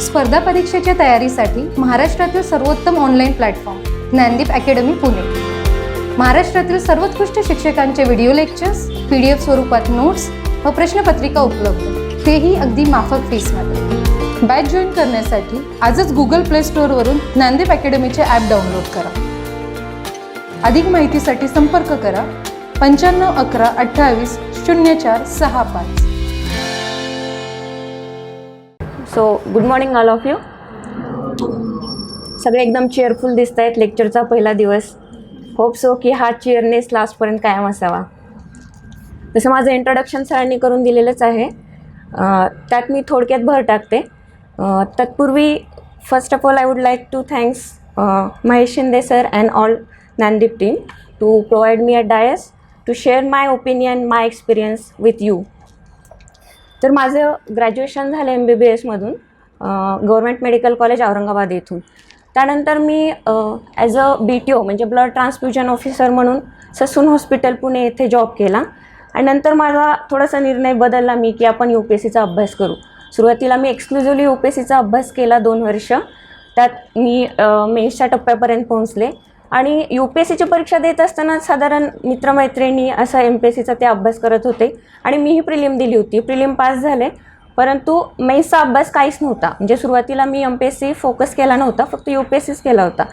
स्पर्धा परीक्षेच्या तयारीसाठी महाराष्ट्रातील सर्वोत्तम online platform Dnyandeep academy Pune. महाराष्ट्रातील सर्वोत्कृष्ट शिक्षकांचे व्हिडिओ लेक्चर्स, PDF स्वरूपात नोट्स व प्रश्नपत्रिका उपलब्ध, तेही अगदी माफक फीसमध्ये. बॅच जॉईन करण्यासाठी आजच गुगल प्ले स्टोअरवरून ज्ञानदीप अकॅडमीचे ॲप डाउनलोड करा. अधिक माहितीसाठी संपर्क करा 95 11 28 04 65. So good morning all of you. सगळे एकदम चेअरफुल दिसत आहेत. लेक्चरचा पहिला दिवस. होप सो की हा चेअरनेस लास्टपर्यंत कायम असावा. तसं माझं इंट्रोडक्शन सरांनी करून दिलेलंच आहे, त्यात मी थोडक्यात भर टाकते. तत्पूर्वी first of all I would like to thanks Mahesh Shinde sir and all Dnyandeep team to provide me a dais to share my opinion, my experience with you. तर माझं ग्रॅज्युएशन झालं MBBSमधून गव्हर्मेंट मेडिकल कॉलेज औरंगाबाद येथून. त्यानंतर मी ॲज अ BTO म्हणजे blood transfusion officer म्हणून Sassoon hospital Pune येथे जॉब केला. आणि नंतर माझा थोडासा निर्णय बदलला मी की आपण UPSCचा अभ्यास करू. सुरुवातीला मी एक्सक्लुझिव्हली UPSCचा अभ्यास केला 2 वर्ष. त्यात मी मेन्सच्या टप्प्यापर्यंत पोहोचले आणि UPSCची परीक्षा देत असताना साधारण मित्रमैत्रिणी असं MPSCचा ते अभ्यास करत होते आणि मीही प्रिलिम दिली होती. प्रिलिम पास झाले, परंतु मेन्सचा अभ्यास काहीच नव्हता. म्हणजे सुरुवातीला मी MPSC फोकस केला नव्हता, फक्त UPSCच केला होता.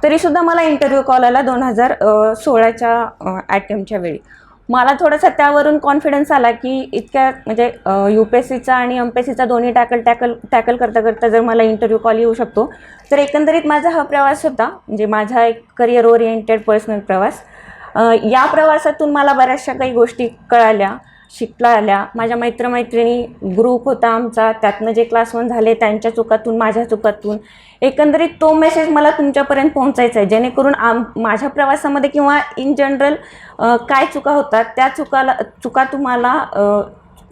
तरीसुद्धा मला इंटरव्ह्यू कॉल आला 2016च्या अटेम्प्टच्या वेळी. मला थोडासा त्यावरून कॉन्फिडन्स आला की इतक्या म्हणजे UPSCचा आणि MPSCचा दोन्ही टॅकल करता करता जर मला इंटरव्ह्यू कॉल येऊ शकतो, तर एकंदरीत माझा हा प्रवास होता. म्हणजे माझा एक करिअर ओरिएंटेड पर्सनल प्रवास. या प्रवासातून मला बऱ्याचशा काही गोष्टी कळाल्या, शिकता आल्या. माझ्या मैत्रिणी ग्रुप होता आमचा, त्यातनं जे क्लास 1 झाले त्यांच्या चुकातून, माझ्या चुकातून एकंदरीत तो मेसेज मला तुमच्यापर्यंत पोहोचायचा आहे, जेणेकरून माझ्या प्रवासामध्ये किंवा इन जनरल काय चुका होतात त्या चुका तुम्हाला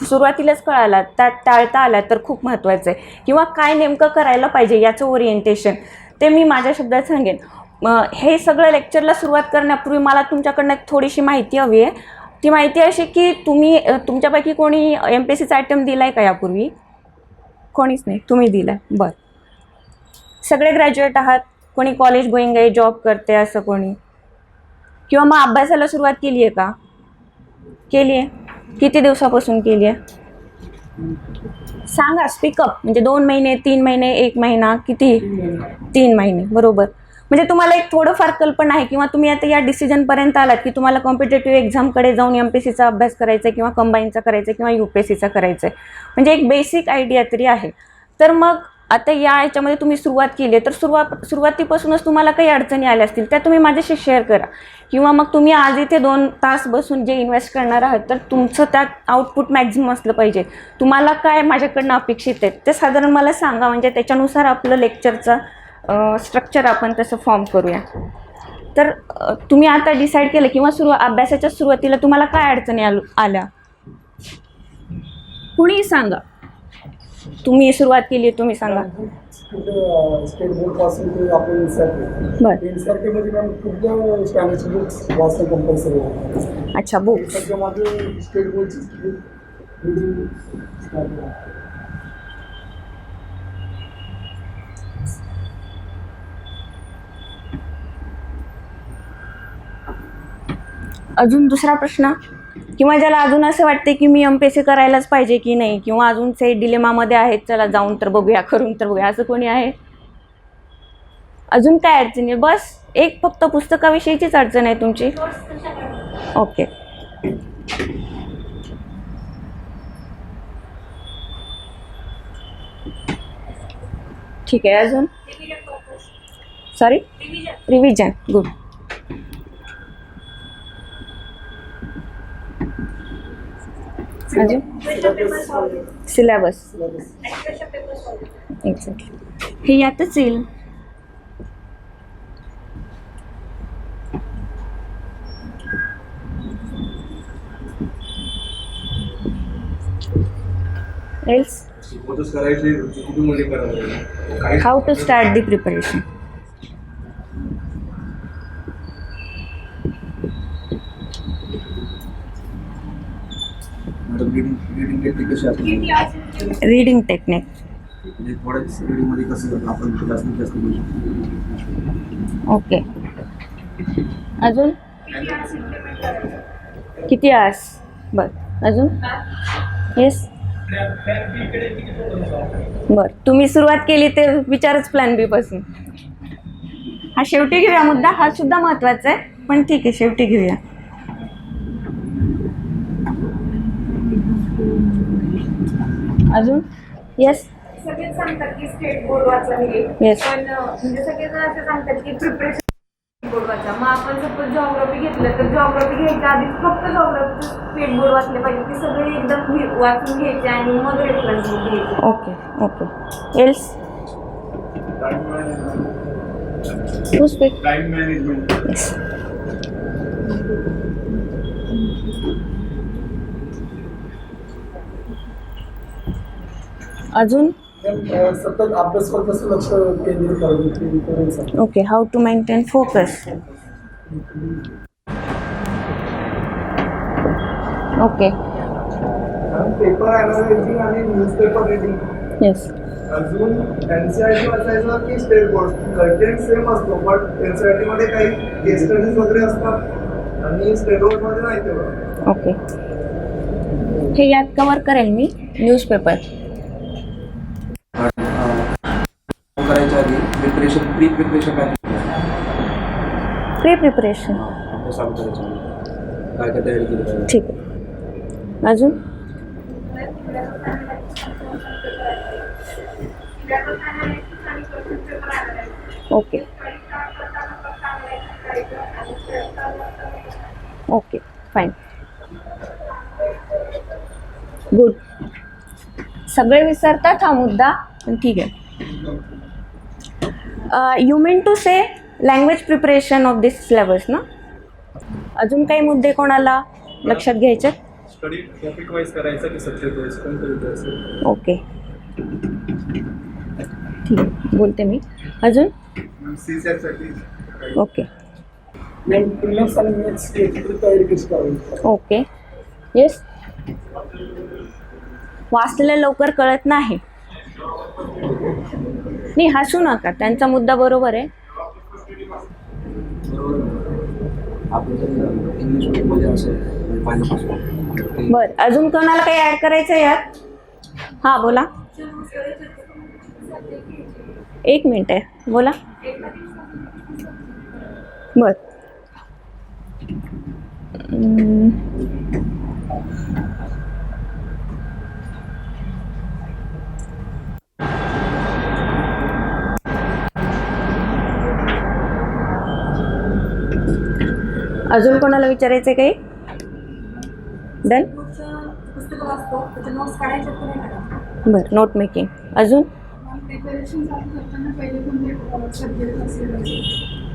सुरुवातीलाच कळाला, त्या टाळता आल्या तर खूप महत्त्वाचं आहे. किंवा काय नेमकं करायला पाहिजे याचं ओरिएंटेशन ते मी माझ्या शब्दात सांगेन. हे सगळं लेक्चरला सुरुवात करण्यापूर्वी मला तुमच्याकडनं थोडीशी माहिती हवी आहे. ती माहिती अशी की तुमच्यापैकी कोणी MPSCचा अटेम्प्ट दिला आहे का यापूर्वी? कोणीच नाही. तुम्ही दिला आहे. बरं. सगळे ग्रॅज्युएट आहात? कोणी कॉलेज गोईंग आहे, जॉब करते असं कोणी? किंवा मग अभ्यासाला सुरुवात केली आहे का? केली आहे. किती दिवसापासून केली आहे? सांगा, स्पीकअप. म्हणजे 2 महिने, 3 महिने, 1 महिना, किती? 3 महिने. बरोबर. म्हणजे तुम्हाला एक थोडंफार कल्पना आहे किंवा तुम्ही आता या डिसिजनपर्यंत आलात की तुम्हाला कॉम्पिटेटिव्ह एक्झामकडे जाऊन MPSCचा अभ्यास करायचा आहे किंवा कंबाईनचा करायचा आहे किंवा UPSCचा करायचा आहे. म्हणजे एक बेसिक आयडिया तरी आहे. तर मग आता याच्यामध्ये तुम्ही सुरुवात केली आहे, तर सुरुवातीपासूनच तुम्हाला काही अडचणी आल्या असतील, त्या तुम्ही माझ्याशी शेअर करा. किंवा मग तुम्ही आज इथे 2 तास बसून जे इन्व्हेस्ट करणार आहात, तर तुमचं त्यात आउटपुट मॅक्झिमम असलं पाहिजे. तुम्हाला काय माझ्याकडनं अपेक्षित आहे ते साधारण मला सांगा. म्हणजे त्याच्यानुसार आपलं लेक्चरचा स्ट्रक्चर आपण तसं फॉर्म करूया. तर तुम्ही आता डिसाईड केलं किंवा अभ्यासाच्या सुरुवातीला तुम्हाला काय अडचणी आल्या? कुणीही सांगा. तुम्ही सुरुवात केली, तुम्ही सांगा. स्टेट बोर्ड पासून ते आपण अच्छा, बुक्स. स्टेट बोर्डची अजून दुसरा प्रश्न, किंवा ज्याला अजून असं वाटते की मी MPSC करायलाच पाहिजे की नाही, किंवा अजून ते डिलेमामध्ये आहेत, चला जाऊन तर बघूया, करून तर बघूया, असं कोणी आहे? अजून काय अडचणी? बस एक फक्त पुस्तकाविषयीचीच अडचण आहे तुमची? ओके. ठीक आहे. अजून? Sorry, revision. Good. Syllabus exactly हे यातच येईल. Else how to start the preparation. Reading technique कशी असते? रीडिंग टेक्निक म्हणजे थोड्याच वेळेमध्ये कसं आपण जास्तीत जास्त करू शकतो. ओके. अजून किती आर्स? बरं, अजून? येस. बरं, तुम्ही सुरुवात केली ते विचारच प्लॅन बी पासून. हा शेवटी घेऊया मुद्दा, हा सुद्धा महत्त्वाचा आहे, पण ठीक आहे शेवटी घेऊया. अजून? येस. सगळेच सांगतात की स्टेट बोर्ड वाचा हे, Yes. पण म्हणजे सगळेजण असं सांगतात की प्रिपरेशन बोर्ड वाचा. मग आपण सपोज जॉग्राफी घेतलं तर जॉग्राफी घ्यायच्या आधी फक्त जॉग्राफी स्टेट बोर्ड वाचले पाहिजे, की सगळे एकदम वाचून घ्यायचे आणि मग रेफरन्स बुक घ्यायचे. Okay okay. Else? Who speak? Time management. Yes. अजून? सतत अभ्यासावर कसं लक्ष केंद्रित करायचं. Okay. How to maintain focus. Okay. Paper analysing आणि न्यूजपेपर रिडिंग. येस. अजून NCERT वाचायचं की स्टेट बोर्ड कंटेंट सेम असतो, बट NCERT मध्ये काही केस स्टडीज वगैरे असतात आणि स्टेट बोर्ड मध्ये नाही तेवढं. ओके. हे यात कवर करेल मी. न्यूजपेपर. करायच्या आधी preparation pre preparation pre preparation. चालू करायच्या आधी काय काय तयारी केली पाहिजे. ठीक आहे. अजून? Okay okay fine. गुड. सगळे विसरतात हा मुद्दा, पण ठीक आहे. You mean to say language preparation of this syllabus ना? अजून काही मुद्दे कोणाला लक्षात घ्यायचे? स्टडी टॉपिक वाईज करायचं की सब्जेक्ट वाईज कोणतं असेल. ओके ठीक आहे, बोलते मी. अजून? CSAT साठी ओके प्रिलिम्स आणि मेन्स याची तयारी कशी करावी. ओके. येस. वाचलेलं लवकर कळत नाही. नाही, हसू नका, त्यांचा मुद्दा बरोबर आहे. आपण जर इंग्लिश मीडियममध्ये असेल म्हणजे पहिल्यापासून बरं, अजून कोणाला काही ॲड करायचं आहे यात? हां बोला. एक मिनिट आहे, बोला. बर. अजून कोणाला विचारायचं आहे काही? डन. पुस्तकं वाचतो, त्याचे नोट्स काढायचे तर नाही काढा. बरं, नोट मेकिंग. अजून? प्रिपरेशन चालू करताना पहिले कोणते सब्जेक्ट असेल.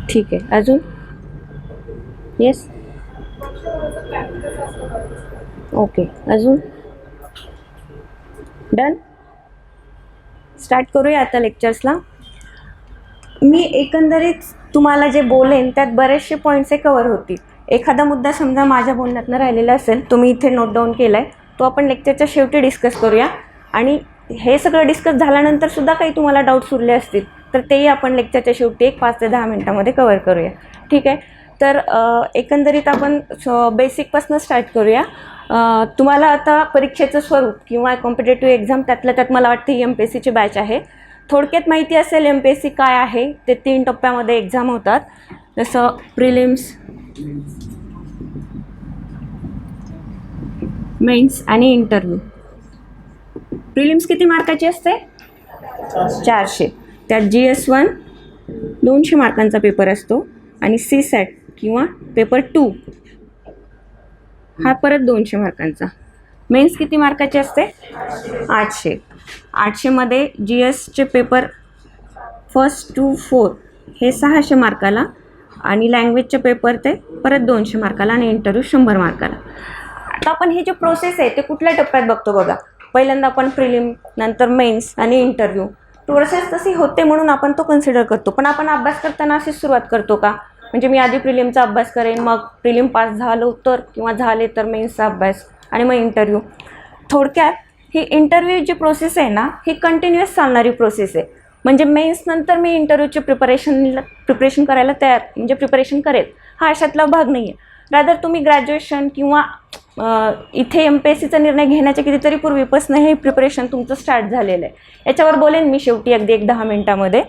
ठीक आहे. अजून? येस. ओके. अजून? डन. स्टार्ट करूया आता लेक्चर्सला. मी एकंदरीत तुम्हाला जे बोलेन त्यात बरेचसे पॉईंट्स हे कवर होतील. एखादा मुद्दा समजा माझ्या बोलण्यातनं राहिलेला असेल, तुम्ही इथे नोट डाऊन केला आहे, तो आपण लेक्चरच्या शेवटी डिस्कस करूया. आणि हे सगळं डिस्कस झाल्यानंतर सुद्धा काही तुम्हाला डाऊट्स उरले असतील तर तेही आपण लेक्चरच्या शेवटी 5 ते 10 मिनटामध्ये कवर करूया. ठीक आहे. तर एकंदरीत आपण बेसिकपासून स्टार्ट करूया. तुम्हाला आता परीक्षेचं स्वरूप किंवा कॉम्पिटेटिव्ह एक्झाम त्यातल्या त्यात मला वाटतं MPSCची बॅच आहे. थोडक्यात माहिती असेल MPSC काय आहे. ते 3 टप्प्यामध्ये एक्झाम होतात, जसं प्रिलिम्स, मेन्स आणि इंटरव्ह्यू. प्रिलिम्स किती मार्काची असते? 400. त्यात GS1 200 मार्कांचा पेपर असतो आणि CSAT किंवा पेपर 2 हा परत 200 मार्कांचा. मेन्स किती मार्काचे असते? 800. 800मध्ये GSचे पेपर 1 to 4 हे 600 मार्काला आणि लँग्वेजचे पेपर ते परत 200 मार्काला आणि इंटरव्ह्यू 100 मार्काला. आता आपण हे जे प्रोसेस आहे ते कुठल्या टप्प्यात बघतो बघा. पहिल्यांदा आपण प्रिलिम, नंतर मेन्स आणि इंटरव्ह्यू. प्रोसेस तशी होते म्हणून आपण तो कन्सिडर करतो. पण आपण अभ्यास करताना अशीच सुरुवात करतो का? म्हणजे मी आधी प्रिलिमचा अभ्यास करेन, मग प्रिलिम पास झालो तर किंवा झाले तर मेन्सचा अभ्यास आणि मग इंटरव्ह्यू. थोडक्यात ही इंटरव्ह्यू जी प्रोसेस आहे ना, ही कंटिन्युअस चालणारी प्रोसेस आहे. म्हणजे मेन्स नंतर मी इंटरव्ह्यूची प्रिपरेशन करायला तयार, म्हणजे प्रिपरेशन करेल हा अशातला भाग नाही आहे. रादर तुम्ही ग्रॅज्युएशन किंवा इथे MPSCचा निर्णय घेण्याच्या कितीतरी पूर्वीपासून हे प्रिपरेशन तुमचं स्टार्ट झालेलं आहे. याच्यावर बोलेन मी शेवटी अगदी 1-10 मिनिटामध्ये.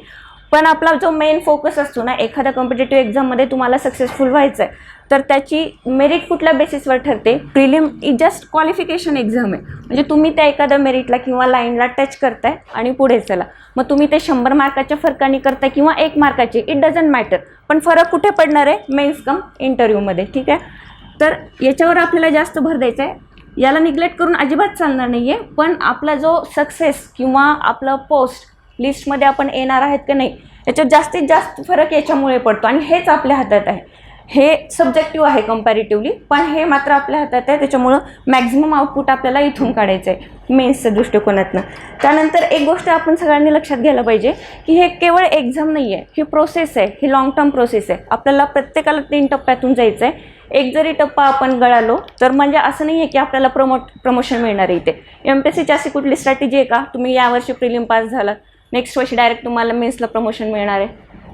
पण आपला जो मेन फोकस असतो ना, एखाद्या कॉम्पिटेटिव्ह एक्झाममध्ये तुम्हाला सक्सेसफुल व्हायचं आहे, तर त्याची मेरिट कुठल्या बेसिसवर ठरते? Prelim is just qualification exam आहे. म्हणजे तुम्ही त्या एखाद्या मेरिटला किंवा लाईनला टच करताय आणि पुढे चला. मग तुम्ही ते 100 मार्काच्या फरकाने करताय किंवा 1 मार्काचे, इट डझंट मॅटर. पण फरक कुठे पडणार आहे? मेन्स कम इंटरव्ह्यूमध्ये. ठीक आहे, तर याच्यावर आपल्याला जास्त भर द्यायचा आहे. याला निग्लेक्ट करून अजिबात चालणार नाही आहे. पण आपला जो सक्सेस किंवा आपलं पोस्ट लिस्टमध्ये आपण येणार आहेत की नाही, याच्यात जास्तीत जास्त फरक याच्यामुळे पडतो. आणि हेच आपल्या हातात आहे. हे सब्जेक्टिव्ह आहे कम्पॅरेटिव्हली, पण हे मात्र आपल्या हातात आहे. त्याच्यामुळं मॅक्झिमम आउटपुट आपल्याला इथून काढायचं आहे मेन्सच्या दृष्टिकोनातनं. त्यानंतर एक गोष्ट आपण सगळ्यांनी लक्षात घ्यायला पाहिजे की हे केवळ एक्झाम नाही आहे, ही प्रोसेस आहे, ही लाँग टर्म प्रोसेस आहे. आपल्याला प्रत्येकाला 3 टप्प्यातून जायचं आहे. एक जरी टप्पा आपण गळालो तर म्हणजे असं नाही आहे की आपल्याला प्रमोशन मिळणार आहे. इथे MPSCची अशी कुठली स्ट्रॅटेजी आहे का तुम्ही यावर्षी प्रिलिम पास झालात, नेक्स्ट वर्षी डायरेक्ट तुम्हाला मेन्सला प्रमोशन मिळणार आहे?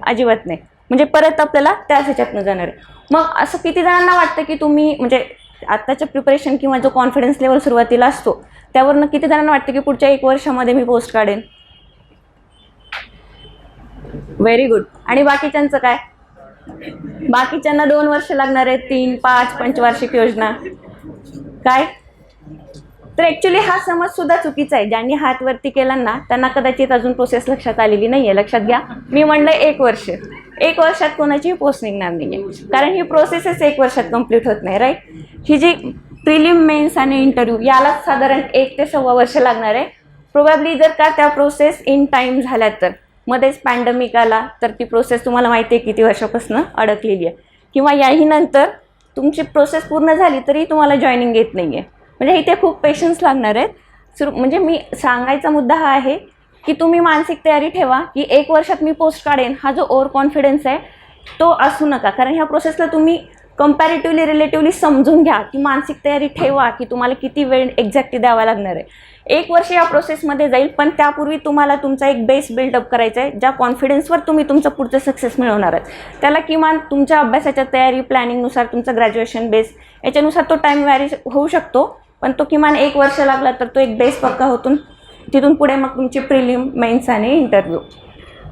अजिबात नाही. म्हणजे परत आपल्याला त्याच ह्याच्यातनं जाणार आहे. मग असं किती जणांना वाटतं की तुम्ही म्हणजे आत्ताच्या प्रिपरेशन किंवा जो कॉन्फिडन्स लेवल सुरुवातीला असतो त्यावरनं किती जणांना वाटतं की पुढच्या 1 वर्षामध्ये मी पोस्ट काढेन? Very good. आणि बाकीच्यांचं काय? बाकीच्यांना 2 वर्ष लागणार आहेत, 3, 5, पंचवार्षिक योजना काय? तर ॲक्च्युली हा समज सुद्धा चुकीचा आहे. ज्यांनी हात वरती केला ना त्यांना कदाचित अजून प्रोसेस लक्षात आलेली नाही आहे. लक्षात घ्या, मी म्हणलं 1 वर्ष. 1 वर्षात कोणाची पोस्ट निघणार नाही आहे, कारण ही प्रोसेसच 1 वर्षात कंप्लीट होत नाही, राईट. ही जी प्रिलिम, मेन्स आणि इंटरव्ह्यू यालाच साधारण 1 ते 1.25 वर्ष लागणार आहे. प्रोबॅबली जर का त्या प्रोसेस इन टाईम झाल्या तर, मध्येच पॅन्डेमिक आला तर ती प्रोसेस तुम्हाला माहिती आहे किती वर्षापासून अडकलेली आहे. किंवा याही नंतर तुमची प्रोसेस पूर्ण झाली तरी तुम्हाला जॉईनिंग येत नाही आहे. म्हणजे इथे खूप पेशन्स लागणार आहेत. म्हणजे मी सांगायचा मुद्दा हा आहे की तुम्ही मानसिक तयारी ठेवा की 1 वर्षात मी पोस्ट काढेन, हा जो ओव्हर कॉन्फिडन्स आहे तो असू नका. कारण ह्या प्रोसेसला तुम्ही कंपॅरेटिव्हली रिलेटिव्हली समजून घ्या की मानसिक तयारी ठेवा की तुम्हाला किती वेळ एक्झॅक्टली द्यावा लागणार आहे. 1 वर्ष या प्रोसेसमध्ये जाईल, पण त्यापूर्वी तुम्हाला तुमचा एक बेस बिल्डअप करायचा आहे, ज्या कॉन्फिडन्सवर तुम्ही तुमचं पुढचं सक्सेस मिळवणार आहे. त्याला किमान तुमच्या अभ्यासाच्या तयारी प्लॅनिंगनुसार, तुमचं ग्रॅज्युएशन बेस याच्यानुसार तो टाईम व्हॅरी होऊ शकतो, पण तो किमान 1 वर्ष लागला तर तो एक बेस पक्का होतून तिथून पुढे मग तुमची प्रिलिम, मेन्स आणि इंटरव्ह्यू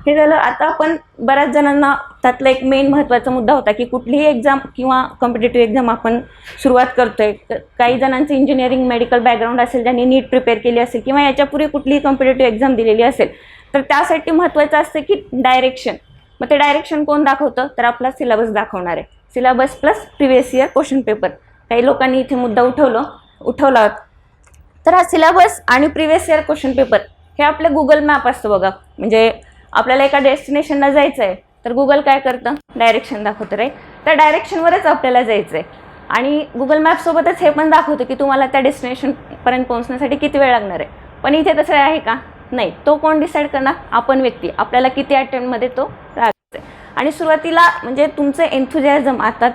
हे झालं. आता आपण बऱ्याच जणांना त्यातला एक मेन महत्त्वाचा मुद्दा होता की कुठलीही एक्झाम किंवा कॉम्पिटेटिव्ह एक्झाम आपण सुरुवात करतोय. काही जणांचं इंजिनिअरिंग, मेडिकल बॅकग्राऊंड असेल, ज्यांनी नीट प्रिपेअर केली असेल किंवा याच्यापूर्वी कुठलीही कॉम्पिटेटिव्ह एक्झाम दिलेली असेल, तर त्यासाठी महत्त्वाचं असतं की डायरेक्शन. मग ते डायरेक्शन कोण दाखवतं? तर आपला सिलेबस दाखवणार आहे. Syllabus plus previous year question paper. काही लोकांनी इथे मुद्दा उठवला. तर हा सिलेबस आणि प्रिव्हियस इयर क्वेश्चन पेपर हे आपलं गुगल मॅप असतं बघा. म्हणजे आपल्याला एका डेस्टिनेशनला जायचं आहे तर गुगल काय करतं? डायरेक्शन दाखवतं, राईट. त्या डायरेक्शनवरच आपल्याला जायचं आहे. आणि गुगल मॅपसोबतच हे पण दाखवतं की तुम्हाला त्या डेस्टिनेशनपर्यंत पोहोचण्यासाठी किती वेळ लागणार आहे. पण इथे तसं आहे का? नाही. तो कोण डिसाईड करणार? आपण व्यक्ती. आपल्याला किती अटेम्प्टमध्ये तो राहायचा आहे. आणि सुरुवातीला म्हणजे तुमचं एन्थुझियाझम, आता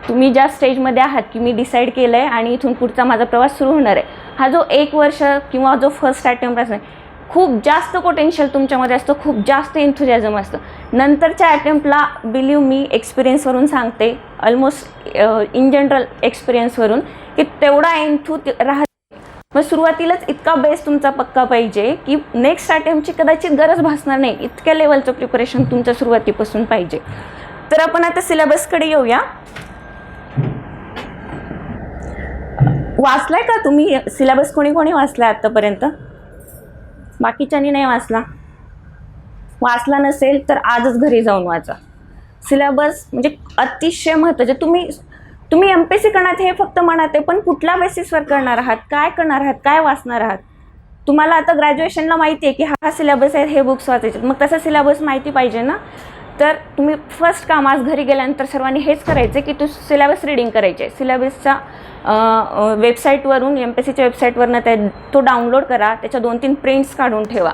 तुम्ही ज्या स्टेजमध्ये आहात की मी डिसाईड केलं आहे आणि इथून पुढचा माझा प्रवास सुरू होणार आहे, हा जो 1 वर्ष किंवा जो फर्स्ट अटेम्प्ट असतो खूप जास्त पोटेन्शियल तुमच्यामध्ये असतं, खूप जास्त एन्थुझियाझम असतं. नंतरच्या अटेम्प्टला बिलीव मी एक्सपिरियन्सवरून सांगते, ऑलमोस्ट इन जनरल एक्सपिरियन्सवरून, की तेवढा एन्थू राहत. मग सुरुवातीलाच इतका बेस तुमचा पक्का पाहिजे की नेक्स्ट अटेम्प्टची कदाचित गरज भासणार नाही, इतक्या लेवलचं प्रिपरेशन तुमच्या सुरुवातीपासून पाहिजे. तर आपण आता सिलेबसकडे येऊया. वाचलाय का तुम्ही सिलेबस? कोणी वाचलाय आत्तापर्यंत? बाकीच्यांनी नाही वाचला नसेल तर आजच घरी जाऊन वाचा. सिलेबस म्हणजे अतिशय महत्त्वाचे. तुम्ही MPSC करणार हे फक्त मनात आहे, पण कुठल्या बेसिसवर करणार आहात, काय करणार आहात, काय वाचणार आहात? तुम्हाला आता ग्रॅज्युएशनला माहिती आहे की हा सिलेबस आहे, हे बुक्स वाचायचे, मग तसा सिलेबस माहिती पाहिजे ना. तर तुम्ही फर्स्ट काम आज घरी गेल्यानंतर सर्वांनी हेच करायचं की तो सिलेबस रिडिंग करायचे. सिलेबसच्या वेबसाईटवरून, MPSCच्या वेबसाईटवरून तो डाउनलोड करा, त्याच्या 2-3 प्रिंट्स काढून ठेवा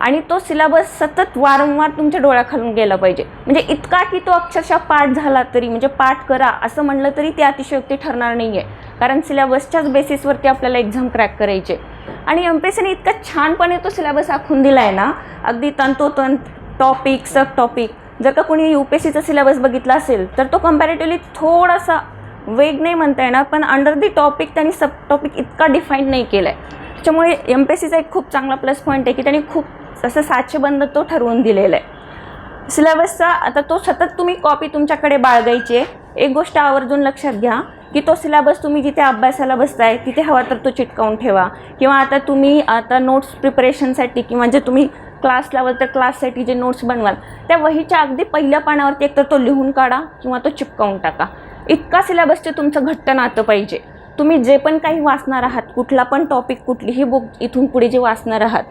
आणि तो सिलेबस सतत वारंवार तुमच्या डोळ्याखालून गेला पाहिजे. म्हणजे इतका की तो अक्षरशः पाठ झाला तरी, म्हणजे पाठ करा असं म्हणलं तरी ती अतिशयोक्ती ठरणार नाही आहे, कारण सिलेबसच्याच बेसिसवरती आपल्याला एक्झाम क्रॅक करायचे. आणि MPSCने इतका छानपणे तो सिलेबस आखून दिला आहे ना, अगदी तंतोतंत, टॉपिक, सब टॉपिक. जर का कोणी UPSCचा सिलेबस बघितला असेल तर तो कम्पॅरेटिव्हली थोडासा वेग नाही म्हणता येणार, पण अंडर दी टॉपिक त्यांनी सब टॉपिक इतका डिफाईन नाही केला आहे. त्याच्यामुळे MPSCचा एक खूप चांगला प्लस पॉईंट आहे की त्यांनी खूप असं साचेबंद तो ठरवून दिलेला आहे सिलेबसचा. आता तो सतत तुम्ही कॉपी तुमच्याकडे बाळगायची आहे. एक गोष्ट आवर्जून लक्षात घ्या की तो सिलेबस तुम्ही जिथे अभ्यासाला बसताय तिथे हवा तर तो चिटकावून ठेवा, किंवा आता नोट्स प्रिपरेशनसाठी किंवा जे तुम्ही क्लास लावाल तर क्लाससाठी जे नोट्स बनवाल त्या वहीच्या अगदी पहिल्या पानावरती एकतर तो लिहून काढा किंवा तो चिपकावून टाका. इतका सिलेबसचे तुमचं घट्ट नातं पाहिजे. तुम्ही जे पण काही वाचणार आहात, कुठला पण टॉपिक, कुठलीही बुक इथून पुढे जे वाचणार आहात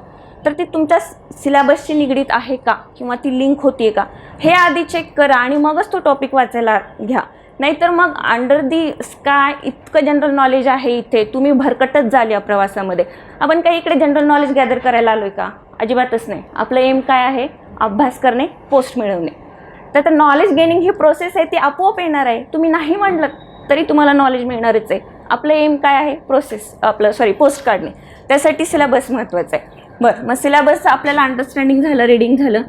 तर ती तुमच्या सिलेबसशी निगडीत आहे का किंवा ती लिंक होती आहे का हे आधी चेक करा आणि मगच तो टॉपिक वाचायला घ्या. नाहीतर मग अंडर दी स्काय इतकं जनरल नॉलेज आहे इथे, तुम्ही भरकटच झाली या प्रवासामध्ये. आपण काही इकडे जनरल नॉलेज गॅदर करायला आलो आहे का? अजिबातच नाही. आपलं एम काय आहे? अभ्यास करणे, पोस्ट मिळवणे. तर नॉलेज गेनिंग ही प्रोसेस आहे ती आपोआप येणार आहे. तुम्ही नाही म्हटलं तरी तुम्हाला नॉलेज मिळणारच आहे. आपलं एम काय आहे? पोस्ट काढणे. त्यासाठी सिलेबस महत्त्वाचा आहे. बरं, मग सिलेबसचं आपल्याला अंडरस्टँडिंग झालं, रीडिंग झालं.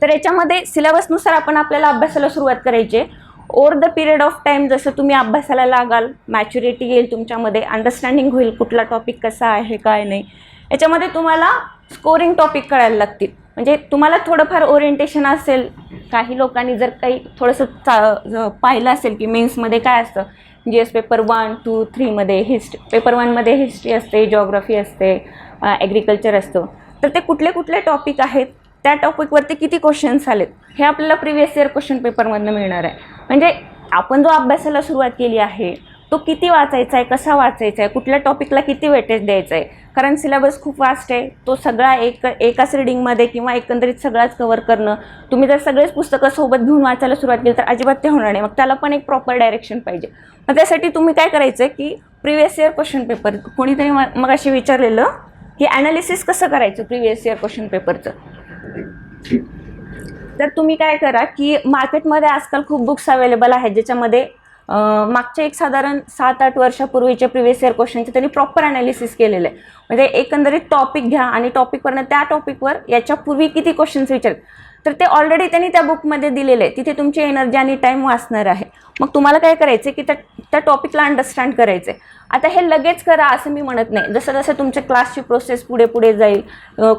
तर याच्यामध्ये सिलेबसनुसार आपल्याला अभ्यासाला सुरुवात करायची आहे. Over the period of time जसं तुम्ही अभ्यासाला लागाल, मॅच्युरिटी येईल तुमच्यामध्ये, अंडरस्टँडिंग होईल कुठला टॉपिक कसा आहे काय नाही. याच्यामध्ये तुम्हाला स्कोरिंग टॉपिक कळायला लागतील. म्हणजे तुम्हाला थोडंफार ओरिएंटेशन असेल. काही लोकांनी जर काही थोडंसं पाहिलं असेल की मेन्समध्ये काय असतं, GS पेपर 1, 2, 3मध्ये पेपर 1मध्ये हिस्ट्री असते, जिओग्राफी असते, ॲग्रिकल्चर असतं. तर ते कुठले कुठले टॉपिक आहेत, त्या टॉपिकवरती किती क्वेश्चन्स आलेत हे आपल्याला प्रिव्हियस इयर क्वेश्चन पेपरमधनं मिळणार आहे. म्हणजे आपण जो अभ्यासाला सुरुवात केली आहे तो किती वाचायचा आहे, कसा वाचायचा आहे, कुठल्या टॉपिकला किती वेटेज द्यायचं आहे. कारण सिलेबस खूप वास्ट आहे. तो सगळा एकाच रिडिंगमध्ये किंवा एकंदरीत सगळाच कव्हर करणं, तुम्ही जर सगळेच पुस्तकं सोबत घेऊन वाचायला सुरुवात केली तर अजिबात ते होणार नाही. मग त्याला पण एक प्रॉपर डायरेक्शन पाहिजे. मग त्यासाठी तुम्ही काय करायचं की प्रिव्हियस इयर क्वेश्चन पेपर, कोणीतरी मग अशी विचारलेलं की ॲनालिसिस कसं करायचं प्रिव्हियस इयर क्वेश्चन पेपरचं. तर तुम्ही काय करा की मार्केटमध्ये आजकाल खूप बुक्स अवेलेबल आहेत ज्याच्यामध्ये मागच्या एक साधारण 7-8 वर्षापूर्वीचे प्रिव्हियस इयर क्वेश्चनचे त्यांनी प्रॉपर ॲनालिसिस केलेलं आहे. म्हणजे एकंदरीत टॉपिक घ्या आणि टॉपिकवरनं त्या टॉपिकवर याच्यापूर्वी किती क्वेश्चन्स विचारत तर ते ऑलरेडी त्यांनी त्या बुकमध्ये दिलेले आहे. तिथे तुमची एनर्जी आणि टाईम वाचणार आहे. मग तुम्हाला काय करायचं आहे की त्या टॉपिकला अंडरस्टँड करायचं आहे. आता हे लगेच करा असं मी म्हणत नाही. जसं जसं तुमच्या क्लासची प्रोसेस पुढे पुढे जाईल,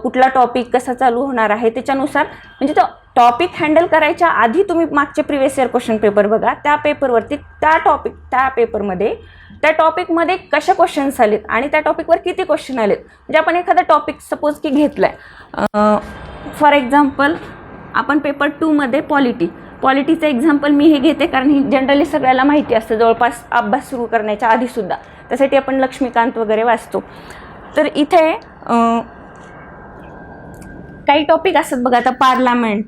कुठला टॉपिक कसा चालू होणार आहे त्याच्यानुसार, म्हणजे तो टॉपिक हँडल करायच्या आधी तुम्ही मागचे प्रिव्हियस इयर क्वेश्चन पेपर बघा. त्या पेपरवरती त्या टॉपिकमध्ये कशा क्वेश्चन्स आलेत आणि त्या टॉपिकवर किती क्वेश्चन आलेत. म्हणजे आपण एखादा टॉपिक सपोज की घेतला आहे, फॉर एक्झाम्पल आपण पेपर 2मध्ये पॉलिटीचं एक्झाम्पल मी हे घेते कारण ही जनरली सगळ्याला माहिती असतं जवळपास अभ्यास सुरू करण्याच्या आधीसुद्धा. त्यासाठी आपण लक्ष्मीकांत वगैरे वाचतो. तर इथे काही टॉपिक असतात बघा. आता पार्लमेंट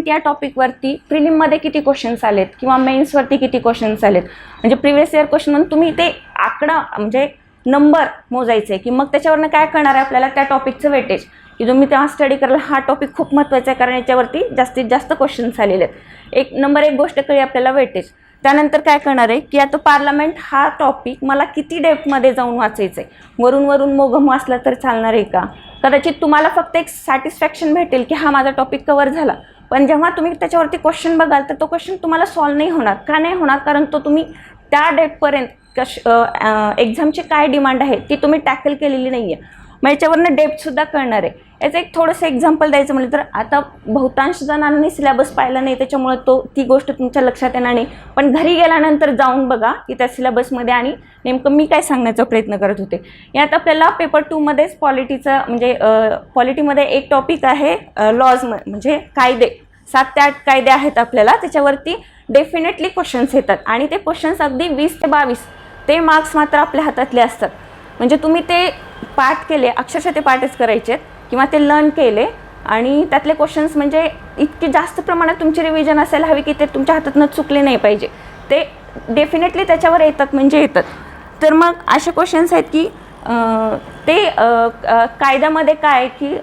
या टॉपिकवरती प्रिलिममध्ये किती क्वेश्चन्स आलेत किंवा मेन्सवरती किती क्वेश्चन्स आलेत. म्हणजे प्रिव्हियस इयर क्वेश्चन म्हणून तुम्ही ते आकडा म्हणजे नंबर मोजायचे की मग त्याच्यावरनं काय करणार आहे आपल्याला त्या टॉपिकचं वेटेज की तुम्ही तेव्हा स्टडी करायला हा टॉपिक खूप महत्त्वाचा आहे कारण याच्यावरती जास्तीत जास्त क्वेश्चन्स आलेले आहेत. एक गोष्ट कळली आपल्याला वेटेज. त्यानंतर काय करणार आहे की आता पार्लमेंट हा टॉपिक मला किती डेप्थमध्ये जाऊन वाचायचं आहे. वरून मोगम वाचला तर चालणार आहे का? कदाचित तुम्हाला फक्त एक सॅटिस्फॅक्शन भेटेल की हा माझा टॉपिक कव्हर झाला, पण जेव्हा तुम्ही त्याच्यावरती क्वेश्चन बघाल तर तो क्वेश्चन तुम्हाला सॉल्व नाही होणार. का नाही होणार? कारण तो तुम्ही त्या डेप्थपर्यंत एक्झामची काय डिमांड आहे ती तुम्ही टॅकल केलेली नाही आहे. मग याच्यावरनं डेप्थसुद्धा कळणार आहे. याचं एक थोडंसं एक्झाम्पल द्यायचं म्हटलं तर आता बहुतांश जणांनी सिलेबस पाहिला नाही त्याच्यामुळे ती गोष्ट तुमच्या लक्षात येणार नाही. पण घरी गेल्यानंतर जाऊन बघा की त्या सिलेबसमध्ये आणि नेमकं मी काय सांगण्याचा प्रयत्न करत होते. यात आपल्याला पेपर 2मध्येच पॉलिटीचं म्हणजे पॉलिटीमध्ये एक टॉपिक आहे लॉज म्हणजे कायदे. 7 ते 8 कायदे आहेत आपल्याला. त्याच्यावरती डेफिनेटली क्वेश्चन्स येतात आणि ते क्वेश्चन्स अगदी 20 ते 22 ते मार्क्स मात्र आपल्या हातातले असतात. म्हणजे तुम्ही ते पाठ केले, अक्षरशः ते पाठच करायचे किंवा ते लर्न केले आणि त्यातले क्वेश्चन्स म्हणजे इतके जास्त प्रमाणात तुमची रिव्हिजन असायला हवी की ते तुमच्या हातातनं चुकले नाही पाहिजे. ते डेफिनेटली त्याच्यावर येतात म्हणजे येतात. तर मग असे क्वेश्चन्स आहेत की ते कायद्यामध्ये काय की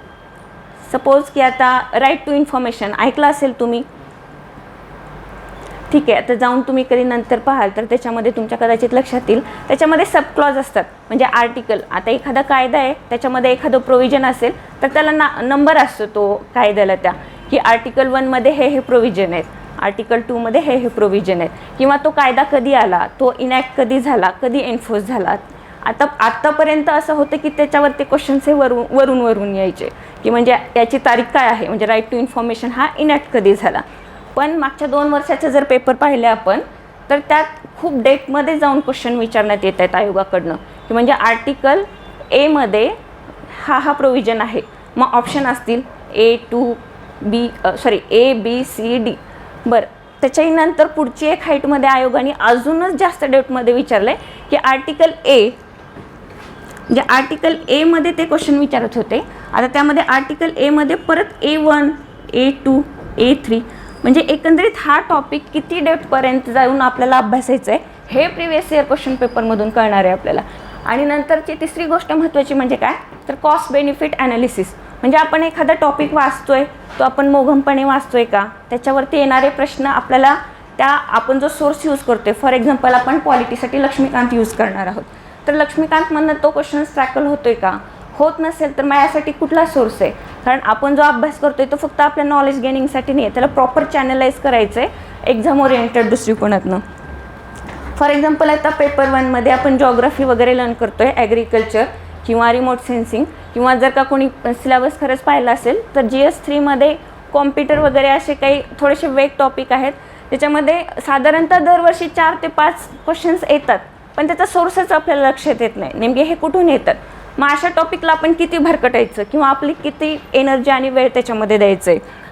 सपोज की आता राईट टू इन्फॉर्मेशन ऐकलं असेल तुम्ही. ठीक आहे, आता जाऊन तुम्ही कधी नंतर पाहाल तर त्याच्यामध्ये तुमच्या कदाचित लक्षात येईल, त्याच्यामध्ये सब क्लॉज असतात. म्हणजे आर्टिकल, आता एखादा कायदा आहे त्याच्यामध्ये एखादं प्रोव्हिजन असेल तर त्याला नंबर असतो तो कायद्याला, त्या की आर्टिकल 1मध्ये हे प्रोव्हिजन आहेत, आर्टिकल 2मध्ये हे प्रोव्हिजन आहेत, किंवा तो कायदा कधी आला, तो इनॅक्ट कधी झाला, कधी एन्फोर्स झाला. आत्तापर्यंत असं होतं की त्याच्यावरती क्वेश्चन्स हे वरून यायचे की म्हणजे याची तारीख काय आहे, म्हणजे राईट टू इन्फॉर्मेशन हा इनॅक्ट कधी झाला. पण मागच्या 2 वर्षाचे जर पेपर पाहिले आपण तर त्यात खूप डेप्थमध्ये जाऊन क्वेश्चन विचारण्यात येत आहेत आयोगाकडनं की म्हणजे आर्टिकल एमध्ये हा प्रोव्हिजन आहे. मग ऑप्शन असतील A B C D. बरं, त्याच्याही नंतर पुढची एक हाईटमध्ये आयोगाने अजूनच जास्त डेप्थमध्ये विचारलं आहे की आर्टिकल ए, म्हणजे आर्टिकल एमध्ये ते क्वेश्चन विचारत होते. आता त्यामध्ये आर्टिकल एमध्ये परत A1 A2 A3, म्हणजे एकंदरीत हा टॉपिक किती डेप्थपर्यंत जाऊन आपल्याला अभ्यासायचं आहे हे प्रिव्हियस इयर क्वेश्चन पेपरमधून कळणार आहे आपल्याला. आणि नंतरची तिसरी गोष्ट महत्त्वाची म्हणजे काय तर कॉस्ट बेनिफिट ॲनालिसिस. म्हणजे आपण एखादा टॉपिक वाचतोय तो आपण मोघमपणे वाचतोय का, त्याच्यावरती येणारे प्रश्न आपल्याला आपण जो सोर्स यूज करतोय, फॉर एक्झाम्पल आपण पॉलिटीसाठी लक्ष्मीकांत यूज करणार आहोत, तर लक्ष्मीकांतमधनं तो क्वेश्चन टॅकल होतोय का, होत नसेल तर मग यासाठी कुठला सोर्स आहे. कारण आपण जो अभ्यास करतोय तो फक्त आपल्या नॉलेज गेनिंगसाठी नाही आहे, त्याला प्रॉपर चॅनलाइज करायचं आहे एक्झाम ओरिएंटेड दृष्टिकोनातनं. फॉर एक्झाम्पल आता पेपर 1मध्ये आपण जॉग्राफी वगैरे लर्न करतोय, ॲग्रिकल्चर किंवा रिमोट सेन्सिंग, किंवा जर का कोणी सिलेबस खरंच पाहिला असेल तर GS3मध्ये कॉम्प्युटर वगैरे असे काही थोडेसे वेग टॉपिक आहेत. त्याच्यामध्ये साधारणतः दरवर्षी 4 ते 5 क्वेश्चन्स येतात, पण त्याचा सोर्सच आपल्याला लक्षात येत नाही नेमके हे कुठून येतात. मग अशा टॉपिकला आपण किती भरकटायचं किंवा आपली किती एनर्जी आणि वेळ त्याच्यामध्ये द्यायचं आहे.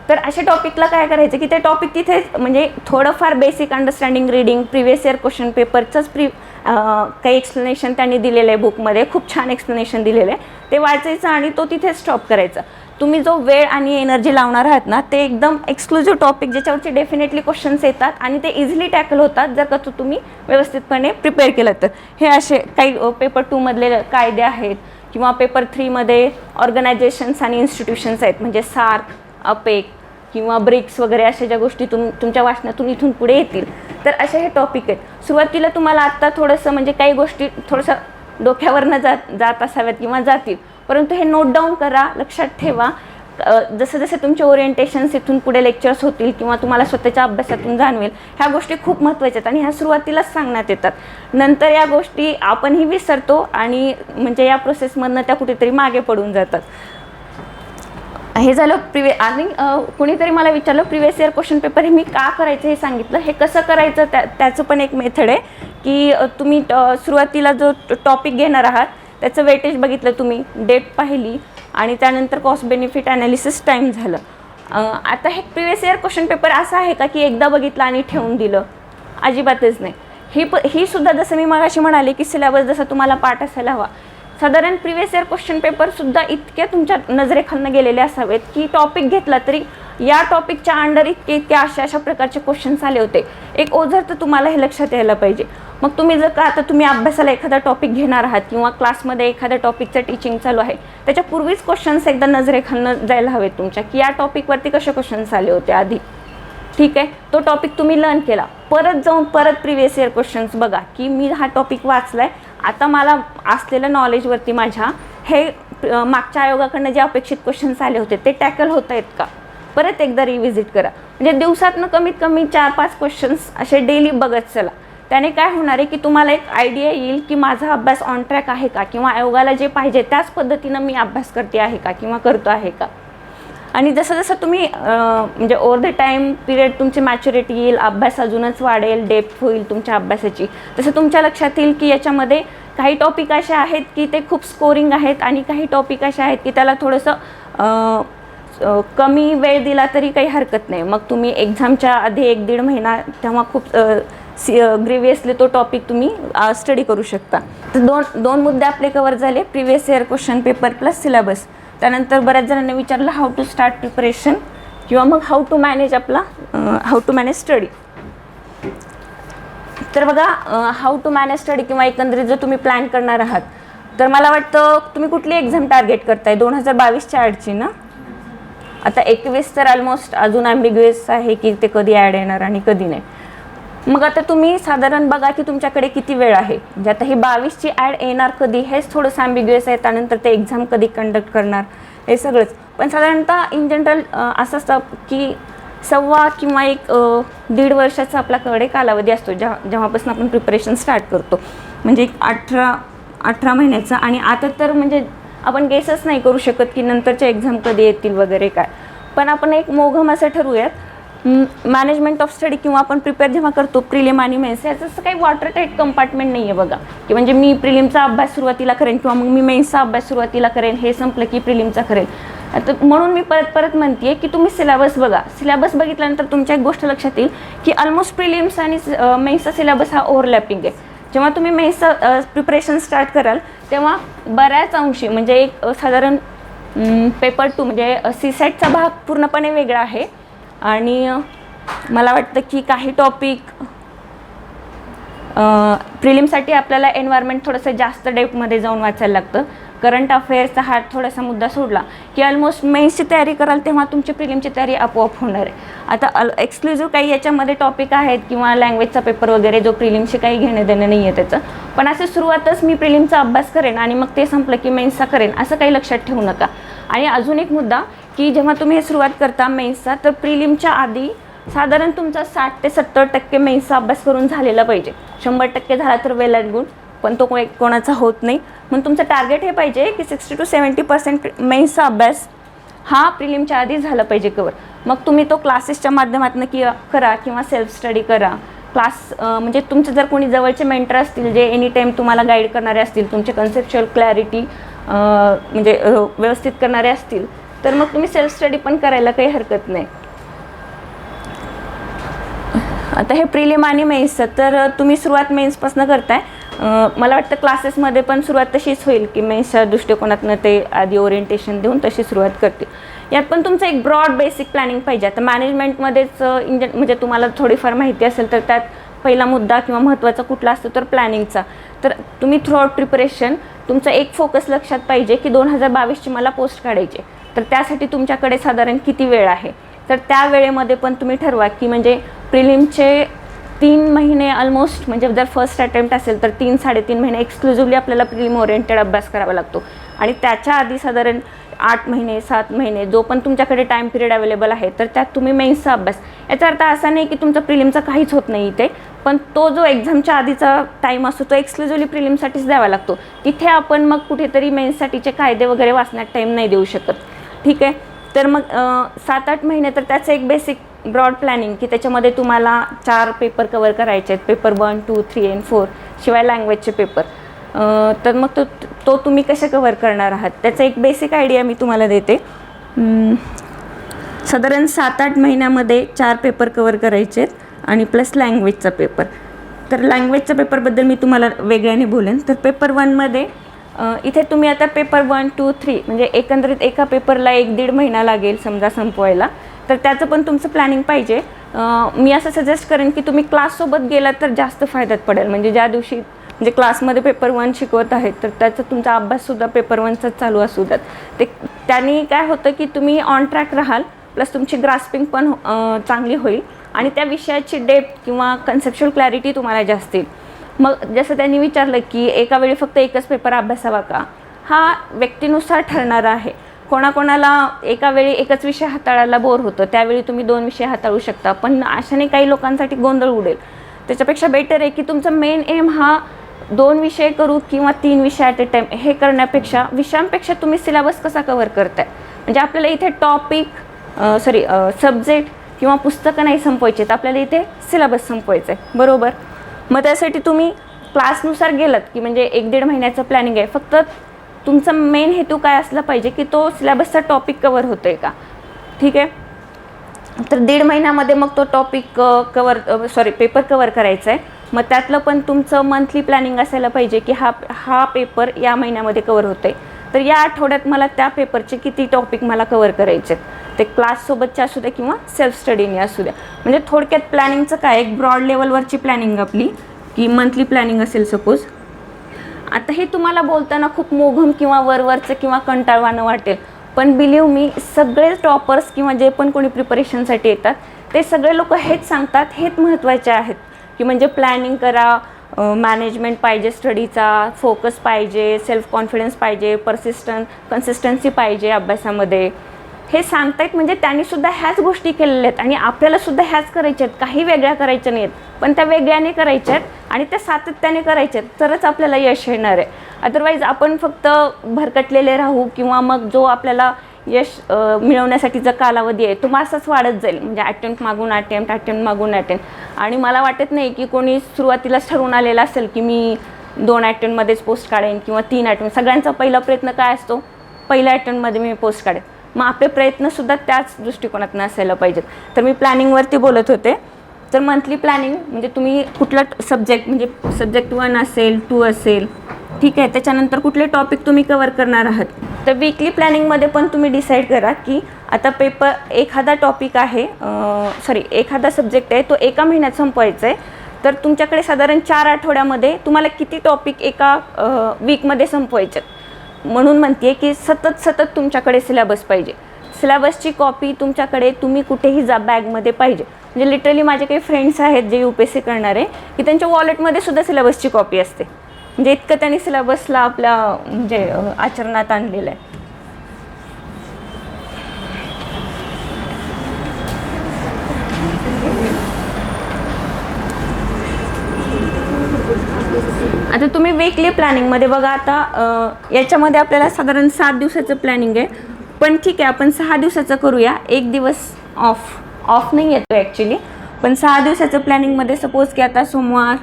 तर अशा टॉपिकला काय करायचं की ते टॉपिक तिथेच म्हणजे थोडंफार basic understanding reading, previous year question पेपरचंच काही एक्सप्लेनेशन त्यांनी दिलेलं आहे बुकमध्ये, खूप छान एक्सप्लेनेशन दिलेलं आहे, ते वाचायचं आणि तो तिथे स्टॉप करायचा. तुम्ही जो वेळ आणि एनर्जी लावणार आहात ना ते एकदम एक्सक्लुझिव्ह टॉपिक ज्याच्यावरचे डेफिनेटली क्वेश्चन्स येतात आणि ते इझिली टॅकल होतात जर का तुम्ही व्यवस्थितपणे प्रिपेअर केलं तर. हे असे काही पेपर 2मधले कायदे आहेत, किंवा पेपर 3मध्ये ऑर्गनायझेशन्स आणि इन्स्टिट्यूशन्स आहेत, म्हणजे सार्क, अपेक किंवा ब्रिक्स वगैरे अशा ज्या गोष्टी तुमच्या वाचनातून इथून पुढे येतील. तर असे हे टॉपिक आहेत. सुरुवातीला तुम्हाला आत्ता थोडंसं म्हणजे काही गोष्टी थोडंसं डोक्यावरनं जात असाव्यात किंवा जातील, परंतु हे नोट डाऊन करा, लक्षात ठेवा. जसं जसं तुमचे ओरिएंटेशन्स इथून पुढे लेक्चर्स होतील किंवा तुम्हाला स्वतःच्या अभ्यासातून जाणवेल, ह्या गोष्टी खूप महत्त्वाच्या आहेत आणि ह्या सुरुवातीलाच सांगण्यात येतात. नंतर या गोष्टी आपणही विसरतो आणि म्हणजे या प्रोसेसमधनं त्या कुठेतरी मागे पडून जातात. हे झालं आणि कोणीतरी मला विचारलं प्रिव्हियस इयर क्वेश्चन पेपर हे मी का करायचं हे सांगितलं. हे कसं करायचं त्याचं पण एक मेथड आहे की तुम्ही सुरुवातीला जो टॉपिक घेणार आहात त्याचं वेटेज बघितलं, तुम्ही डेट पाहिली आणि त्यानंतर कॉस्ट बेनिफिट ॲनालिसिस टाईम झालं. आता हे प्रिव्हियस इयर क्वेश्चन पेपर असं आहे का की एकदा बघितलं आणि ठेवून दिलं, अजिबातच नाही. ही सुद्धा जसं मी मगाशी म्हणाले की सिलेबस जसा तुम्हाला पाठ असायला हवा, साधारण प्रिव्हियस इयर क्वेश्चन पेपरसुद्धा इतके तुमच्या नजरेखालनं गेलेले असावेत की टॉपिक घेतला तरी या टॉपिकच्या अंडर इतके अशा प्रकारचे क्वेश्चन्स आले होते. एक ओझर तर तुम्हाला हे लक्षात यायला पाहिजे. मग तुम्ही जर का आता तुम्ही अभ्यासाला एखादा टॉपिक घेणार आहात किंवा क्लासमध्ये एखाद्या टॉपिकचं टीचिंग चालू आहे, त्याच्यापूर्वीच क्वेश्चन्स एकदा नजरेखालनं जायला हवेत तुमच्या की या टॉपिकवरती कसे क्वेश्चन्स आले होते आधी. ठीक आहे, तो टॉपिक तुम्ही लर्न केला, परत जाऊन प्रिव्हियस इयर क्वेश्चन्स बघा की मी हा टॉपिक वाचला आहे, आता मला असलेल्या नॉलेजवरती माझ्या हे मागच्या आयोगाकडनं जे अपेक्षित क्वेश्चन्स आले होते ते टॅकल होत आहेत का, परत एकदा रिव्हिजिट करा. म्हणजे दिवसातनं कमीत कमी 4-5 क्वेश्चन्स असे डेली बघत चला. त्याने काय होणार आहे की तुम्हाला एक आयडिया येईल की माझा अभ्यास ऑन ट्रॅक आहे का, किंवा आयोगाला जे पाहिजे त्याच पद्धतीनं मी अभ्यास करते आहे का किंवा करतो आहे का. आणि जसं जसं तुम्ही म्हणजे ओव्हर द टाईम पिरियड तुमची मॅच्युरिटी येईल, अभ्यास अजूनच वाढेल, डेप्थ होईल तुमच्या अभ्यासाची, तसं तुमच्या लक्षात येईल की याच्यामध्ये काही टॉपिक असे आहेत की ते खूप स्कोरिंग आहेत आणि काही टॉपिक असे आहेत की त्याला थोडंसं कमी वेळ दिला तरी काही हरकत नाही. मग तुम्ही एक्झामच्या आधी 1-1.5 महिना तेव्हा खूप ग्रिव्हियसली तो टॉपिक तुम्ही स्टडी करू शकता. तर दोन मुद्दे आपले कवर झाले, previous year question paper plus syllabus. त्यानंतर बऱ्याच जणांनी विचारलं हाऊ टू स्टार्ट प्रिपरेशन किंवा मग हाऊ टू मॅनेज स्टडी. तर बघा, हाऊ टू मॅनेज स्टडी किंवा एकंदरीत जर तुम्ही प्लॅन करणार आहात तर मला वाटतं तुम्ही कुठली एक्झाम टार्गेट करताय, 2022च्या आडची ना. आता 21 तर ऑलमोस्ट अजून ॲम्बिग्युअस आहे की ते कधी ॲड येणार आणि कधी नाही. मग आता तुम्ही साधारण बघा की तुमच्याकडे किती वेळ आहे. म्हणजे आता ही 22ची ॲड येणार कधी हेच थोडंसं ॲम्बिग्युअस आहे. त्यानंतर ते एक्झाम कधी कंडक्ट करणार हे सगळंच. पण साधारणतः इन जनरल असं असतं की 1.25 किंवा 1.5 वर्षाचा आपल्याकडे कालावधी असतो जेव्हापासून आपण प्रिपरेशन स्टार्ट करतो. म्हणजे एक 18 महिन्याचा. आणि आता तर म्हणजे आपण गेसच नाही करू शकत की नंतरच्या एक्झाम कधी येतील वगैरे काय. पण आपण एक मोघम असं ठरवूयात, मॅनेजमेंट ऑफ स्टडी किंवा आपण प्रिपेअर जेव्हा करतो प्रिलिम आणि मेन्स, याचं असं काही वॉटर टाईट कंपार्टमेंट नाही आहे बघा, की म्हणजे मी प्रिलिमचा अभ्यास सुरुवातीला करेन किंवा मग मी मेन्सचा अभ्यास सुरुवातीला करेन, हे संपलं की प्रिलिमचा करेन. आता म्हणून मी परत म्हणते की तुम्ही सिलेबस बघा. सिलेबस बघितल्यानंतर तुमच्या एक गोष्ट लक्षात येईल की ऑलमोस्ट प्रिलिम्स आणि मेन्सचा सिलेबस हा ओव्हरलॅपिंग आहे. जेव्हा तुम्ही मेन्सचं प्रिपरेशन स्टार्ट कराल तेव्हा बऱ्याच अंशी म्हणजे एक साधारण पेपर 2 म्हणजे CSETचा भाग पूर्णपणे वेगळा आहे. आणि मला वाटतं की काही टॉपिक प्रिलिमसाठी आपल्याला एन्व्हायरमेंट थोडंसं जास्त डेप्थमध्ये जाऊन वाचायला लागतं. करंट अफेअर्सचा हा थोडासा मुद्दा सोडला की ऑलमोस्ट मेन्सची तयारी कराल तेव्हा तुमची प्रिलिमची तयारी आपोआप होणार आहे. आता एक्सक्लुझिव्ह काही याच्यामध्ये टॉपिक आहेत किंवा लँग्वेजचा पेपर वगैरे जो प्रिलिमशी काही घेणं देणं नाही आहे त्याचं. पण असं सुरुवातच मी प्रिलिमचा अभ्यास करेन आणि मग ते संपलं की मेन्सचा करेन असं काही लक्षात ठेवू नका. आणि अजून एक मुद्दा की जेव्हा तुम्ही हे सुरुवात करता मेन्सचा, तर प्रिलिमच्या आधी साधारण तुमचा 60 ते 70% मेन्सचा अभ्यास करून झालेला पाहिजे. 100% झाला तर वेल अँड गुड, पण तो कोणाचा होत नाही. म्हणून तुमचं टार्गेट हे पाहिजे की 60 to 70% मेन्सचा अभ्यास हा प्रिलिमच्या आधी झाला पाहिजे कवर. मग तुम्ही तो क्लासेसच्या माध्यमातून करा किंवा सेल्फ स्टडी करा. क्लास म्हणजे तुमचं जर कोणी जवळचे मेंटर असतील जे एनी टाईम तुम्हाला गाईड करणारे असतील, तुमचे कन्सेप्च्युअल क्लॅरिटी म्हणजे व्यवस्थित करणारे असतील, तर मग तुम्ही सेल्फ स्टडी पण करायला काही हरकत नाही. आता हे प्रिलिम आणि मेन्सचं तर तुम्ही सुरुवात मेन्सपासून करताय. मला वाटतं क्लासेसमध्ये पण सुरुवात तशीच होईल की मेन्सच्या दृष्टिकोनातून ते आधी ओरिएंटेशन देऊन तशी सुरुवात करतील. यात पण तुमचं एक ब्रॉड बेसिक प्लॅनिंग पाहिजे. आता मॅनेजमेंटमध्येच म्हणजे तुम्हाला थोडीफार माहिती असेल तर त्यात पहिला मुद्दा किंवा महत्त्वाचा कुठला असतो तर प्लॅनिंगचा. तर तुम्ही थ्रूआउट प्रिपरेशन तुमचा एक फोकस लक्षात पाहिजे की 2022ची मला पोस्ट काढायची. तर त्यासाठी तुमच्याकडे साधारण किती वेळ आहे. तर त्या वेळेमध्ये पण तुम्ही ठरवा की म्हणजे प्रिलिमचे 3 महिने ऑलमोस्ट म्हणजे जर फर्स्ट अटेम्प्ट असेल तर 3-3.5 महिने एक्सक्लुझिव्हली आपल्याला प्रिलिम ओरिएंटेड अभ्यास करावा लागतो. आणि त्याच्या आधी साधारण 8 महिने 7 महिने जो पण तुमच्याकडे टाईम पिरियड अवेलेबल आहे तर त्यात तुम्ही मेन्सचा अभ्यास. याचा अर्थ असा नाही की तुमचं प्रिलिमचा काहीच होत नाही इथे, पण तो जो एक्झामच्या आधीचा टाईम असतो तो एक्सक्लुझिव्हली प्रिलिमसाठीच द्यावा लागतो. तिथे आपण मग कुठेतरी मेन्ससाठीचे कायदे वगैरे वाचण्यात टाईम नाही देऊ शकत. ठीक आहे. तर मग 7-8 महिने तर त्याचं एक बेसिक ब्रॉड प्लॅनिंग की त्याच्यामध्ये तुम्हाला 4 पेपर कवर करायचे आहेत. पेपर 1, 2, 3 and 4 शिवाय लँग्वेजचे पेपर. तर मग तो तुम्ही कसे कवर करणार आहात त्याचा एक बेसिक आयडिया मी तुम्हाला देते. साधारण 7-8 महिन्यामध्ये 4 पेपर कवर करायचे आहेत आणि प्लस लँग्वेजचा पेपर. तर लँग्वेजच्या पेपरबद्दल मी तुम्हाला वेगळ्याने बोलेन. तर पेपर 1मध्ये इथे तुम्ही आता पेपर 1, 2, 3 म्हणजे एकंदरीत एका पेपरला 1-1.5 महिना लागेल समजा संपवायला. तर त्याचं पण तुमचं प्लॅनिंग पाहिजे. मी असं सजेस्ट करेन की तुम्ही क्लाससोबत गेलात तर जास्त फायद्यात पडेल. म्हणजे ज्या दिवशी म्हणजे क्लासमध्ये पेपर 1 शिकवत आहेत तर त्याचा तुमचा अभ्याससुद्धा पेपर 1चाच चालू असू द्यात. त्याने काय होतं की तुम्ही ऑन ट्रॅक राहाल, प्लस तुमची ग्रास्पिंग पण चांगली होईल आणि त्या विषयाची डेप्थ किंवा कन्सेप्च्युअल क्लॅरिटी तुम्हाला जास्त येईल. मग जसं त्यांनी विचारलं की एका वेळी फक्त एकच पेपर अभ्यासावा का, हा व्यक्तीनुसार ठरणारा आहे. कोणाकोणाला एका वेळी एकच विषय हाताळायला बोर होतं, त्यावेळी तुम्ही 2 विषय हाताळू शकता. पण अशाने काही लोकांसाठी गोंधळ उडेल. त्याच्यापेक्षा बेटर आहे की तुमचा मेन एम हा 2 विषय करू किंवा 3 विषय ॲट ए टाईम हे करण्यापेक्षा विषयांपेक्षा तुम्ही सिलेबस कसा कवर करताय. म्हणजे आपल्याला इथे सब्जेक्ट किंवा पुस्तकं नाही संपवायचे आहेत, आपल्याला इथे सिलेबस संपवायचं आहे. बरोबर. मग त्यासाठी तुम्ही क्लासनुसार गेलात की म्हणजे 1-1.5 महिन्याचं प्लॅनिंग आहे. फक्त तुमचा मेन हेतू काय असला पाहिजे की तो सिलेबसचा टॉपिक कवर होतो आहे का. ठीक आहे. तर 1.5 महिन्यामध्ये मग तो टॉपिक पेपर कवर करायचा आहे. मग त्यातलं पण तुमचं मंथली प्लॅनिंग असायला पाहिजे की हा पेपर या महिन्यामध्ये कवर होतं आहे. तर या आठवड्यात मला त्या पेपरचे किती टॉपिक मला कवर करायचे आहेत. ते क्लाससोबतचे असू द्या किंवा सेल्फ स्टडीने असू द्या. म्हणजे थोडक्यात प्लॅनिंगचं काय एक ब्रॉड लेवलवरची प्लॅनिंग आपली की मंथली प्लॅनिंग असेल सपोज. आता हे तुम्हाला बोलताना खूप मोघम किंवा वरवरचं किंवा कंटाळवाणं वाटेल, पण बिलीव मी, सगळे टॉपर्स किंवा जे पण कोणी प्रिपरेशनसाठी येतात ते सगळे लोक हेच सांगतात, हेच महत्त्वाचे आहेत की म्हणजे प्लॅनिंग करा, मॅनेजमेंट पाहिजे, स्टडीचा फोकस पाहिजे, सेल्फ कॉन्फिडन्स पाहिजे, कन्सिस्टन्सी पाहिजे अभ्यासामध्ये. हे सांगतायत म्हणजे त्यांनीसुद्धा ह्याच गोष्टी केलेल्या आहेत आणि आपल्यालासुद्धा ह्याच करायच्या आहेत, काही वेगळ्या करायच्या नाहीत, पण त्या वेगळ्याने करायच्या आहेत आणि त्या सातत्याने करायच्या आहेत, तरच आपल्याला यश येणार आहे. अदरवाईज आपण फक्त भरकटलेले राहू किंवा मग जो आपल्याला यश मिळवण्यासाठीचा कालावधी आहे तो मासच वाढत जाईल, म्हणजे अटेम्प्ट मागून अटेम्प्ट. आणि मला वाटत नाही की कोणी सुरुवातीलाच ठरवून आलेलं असेल की मी 2 अटेम्प्टमध्येच पोस्ट काढेन किंवा 3 अटेम्प्ट. सगळ्यांचा पहिला प्रयत्न काय असतो, पहिल्या अटेम्प्टमध्ये मी पोस्ट काढेन. मग आपले प्रयत्नसुद्धा त्याच दृष्टिकोनातून असायला पाहिजेत. तर मी प्लॅनिंगवरती बोलत होते. तर मंथली प्लॅनिंग म्हणजे तुम्ही कुठला सब्जेक्ट, म्हणजे सब्जेक्ट 1 असेल, 2 असेल, ठीक आहे, त्याच्यानंतर कुठले टॉपिक तुम्ही कवर करणार आहात. तर वीकली प्लॅनिंगमध्ये पण तुम्ही डिसाईड करा की आता पेपर, एखादा टॉपिक आहे, एखादा सब्जेक्ट आहे तो एका महिन्यात संपवायचा आहे, तर तुमच्याकडे साधारण 4 आठवड्यामध्ये तुम्हाला किती टॉपिक एका वीकमध्ये संपवायचे. म्हणून म्हणते की सतत तुमच्याकडे सिलेबस पाहिजे. सिलेबसची कॉपी तुमच्याकडे, तुम्ही कुठेही जा, बॅगमध्ये पाहिजे. म्हणजे लिटरली माझे काही फ्रेंड्स आहेत जे UPSC करणारे की त्यांच्या वॉलेटमध्ये सुद्धा सिलेबसची कॉपी असते. म्हणजे इतकं त्यांनी सिलेबसला आपल्या म्हणजे आचरणात आणलेलं आहे. आता तुम्ही वीकली प्लॅनिंगमध्ये बघा, आता याच्यामध्ये आपल्याला साधारण 7 दिवसाचं प्लॅनिंग आहे, पण ठीक आहे आपण 6 दिवसाचं करूया. 1 दिवस ऑफ नाही येतो ॲक्च्युली, पण 6 दिवसाचं प्लॅनिंगमध्ये सपोज की आता सोमवार,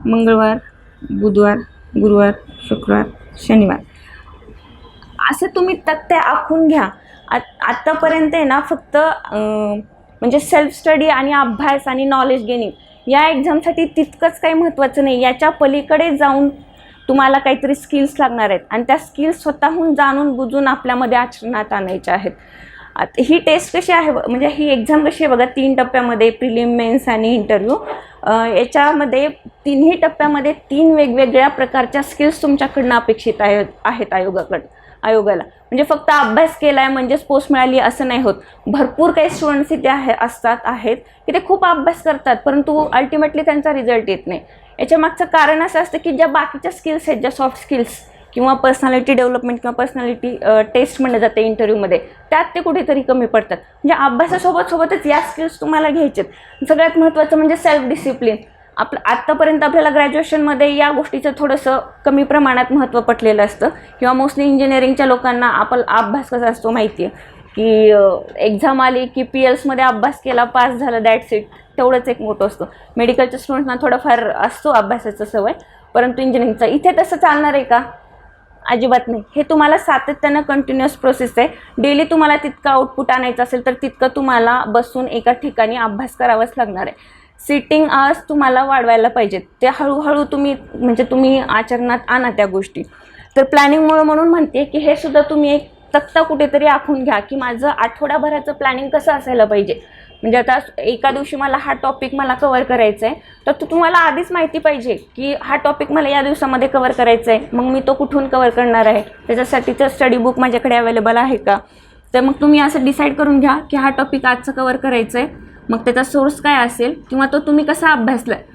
मंगळवार, बुधवार, गुरुवार, शुक्रवार, शनिवार असे तुम्ही तक्ते आखून घ्या. आत्तापर्यंत आहे ना फक्त म्हणजे सेल्फ स्टडी आणि अभ्यास आणि नॉलेज गेनिंग या एक्झामसाठी तितकंच काही महत्त्वाचं नाही. याच्या पलीकडे जाऊन तुम्हाला काहीतरी स्किल्स लागणार आहेत आणि त्या स्किल्स स्वतःहून जाणून बुजून आपल्यामध्ये आचरणात आणायच्या आहेत. ही टेस्ट कशी आहे, म्हणजे ही एक्झाम कशी आहे बघा, 3 टप्प्यामध्ये, प्रिलिम, मेन्स आणि इंटरव्ह्यू. याच्यामध्ये 3ही टप्प्यामध्ये 3 वेगवेगळ्या प्रकारच्या स्किल्स तुमच्याकडनं अपेक्षित आहेत आयोगाला. म्हणजे फक्त अभ्यास केला आहे म्हणजेच पोस्ट मिळाली असं नाही होत. भरपूर काही स्टुडंट्स इथे आहेत की ते खूप अभ्यास करतात परंतु अल्टिमेटली त्यांचा रिझल्ट येत नाही. याच्या मागचं कारण असं असतं की ज्या बाकीच्या स्किल्स आहेत, ज्या सॉफ्ट स्किल्स किंवा पर्सनॅलिटी डेव्हलपमेंट किंवा पर्सनॅलिटी टेस्ट म्हणलं जाते इंटरव्ह्यूमध्ये, त्यात ते कुठेतरी कमी पडतात. म्हणजे अभ्यासासोबतच या स्किल्स तुम्हाला घ्यायचेत. सगळ्यात महत्त्वाचं म्हणजे सेल्फ डिसिप्लिन. आत्तापर्यंत आपल्याला ग्रॅज्युएशनमध्ये या गोष्टीचं थोडंसं कमी प्रमाणात महत्त्व पटलेलं असतं किंवा मोस्टली इंजिनिअरिंगच्या लोकांना अभ्यास कसा असतो माहिती आहे की एक्झाम आली की PLsमध्ये अभ्यास केला, पास झालं, दॅट्स इट, तेवढंच एक मोठं असतं. मेडिकलच्या स्टुडंट्सना थोडंफार असतो अभ्यासाचा सवय, परंतु इंजिनिअरिंगचा इथे तसं चालणार आहे का? अजिबात नाही. हे तुम्हाला सातत्यानं कंटिन्युअस प्रोसेस आहे. डेली तुम्हाला तितकं आउटपुट आणायचं असेल तर तितकं तुम्हाला बसून एका ठिकाणी अभ्यास करावाच लागणार आहे. सिटिंग आवर्स तुम्हाला वाढवायला पाहिजेत. ते हळूहळू तुम्ही आचरणात आणा त्या गोष्टी. तर प्लॅनिंगमुळे म्हणून म्हणते की हे सुद्धा तुम्ही एक तक्ता कुठेतरी आखून घ्या की माझं आठवडाभराचं प्लॅनिंग कसं असायला पाहिजे. म्हणजे आता एका दिवशी मला हा टॉपिक कव्हर करायचा आहे, तर तुम्हाला आधीच माहिती पाहिजे की हा टॉपिक मला या दिवसामध्ये कव्हर करायचा आहे, मग मी तो कुठून कव्हर करणार आहे, त्याच्यासाठीचं स्टडी बुक माझ्याकडे अवेलेबल आहे का. तर मग तुम्ही असं डिसाईड करून घ्या की हा टॉपिक आजचं कव्हर करायचं आहे, मग त्याचा सोर्स काय असेल किंवा तो तुम्ही कसा अभ्यासला आहे.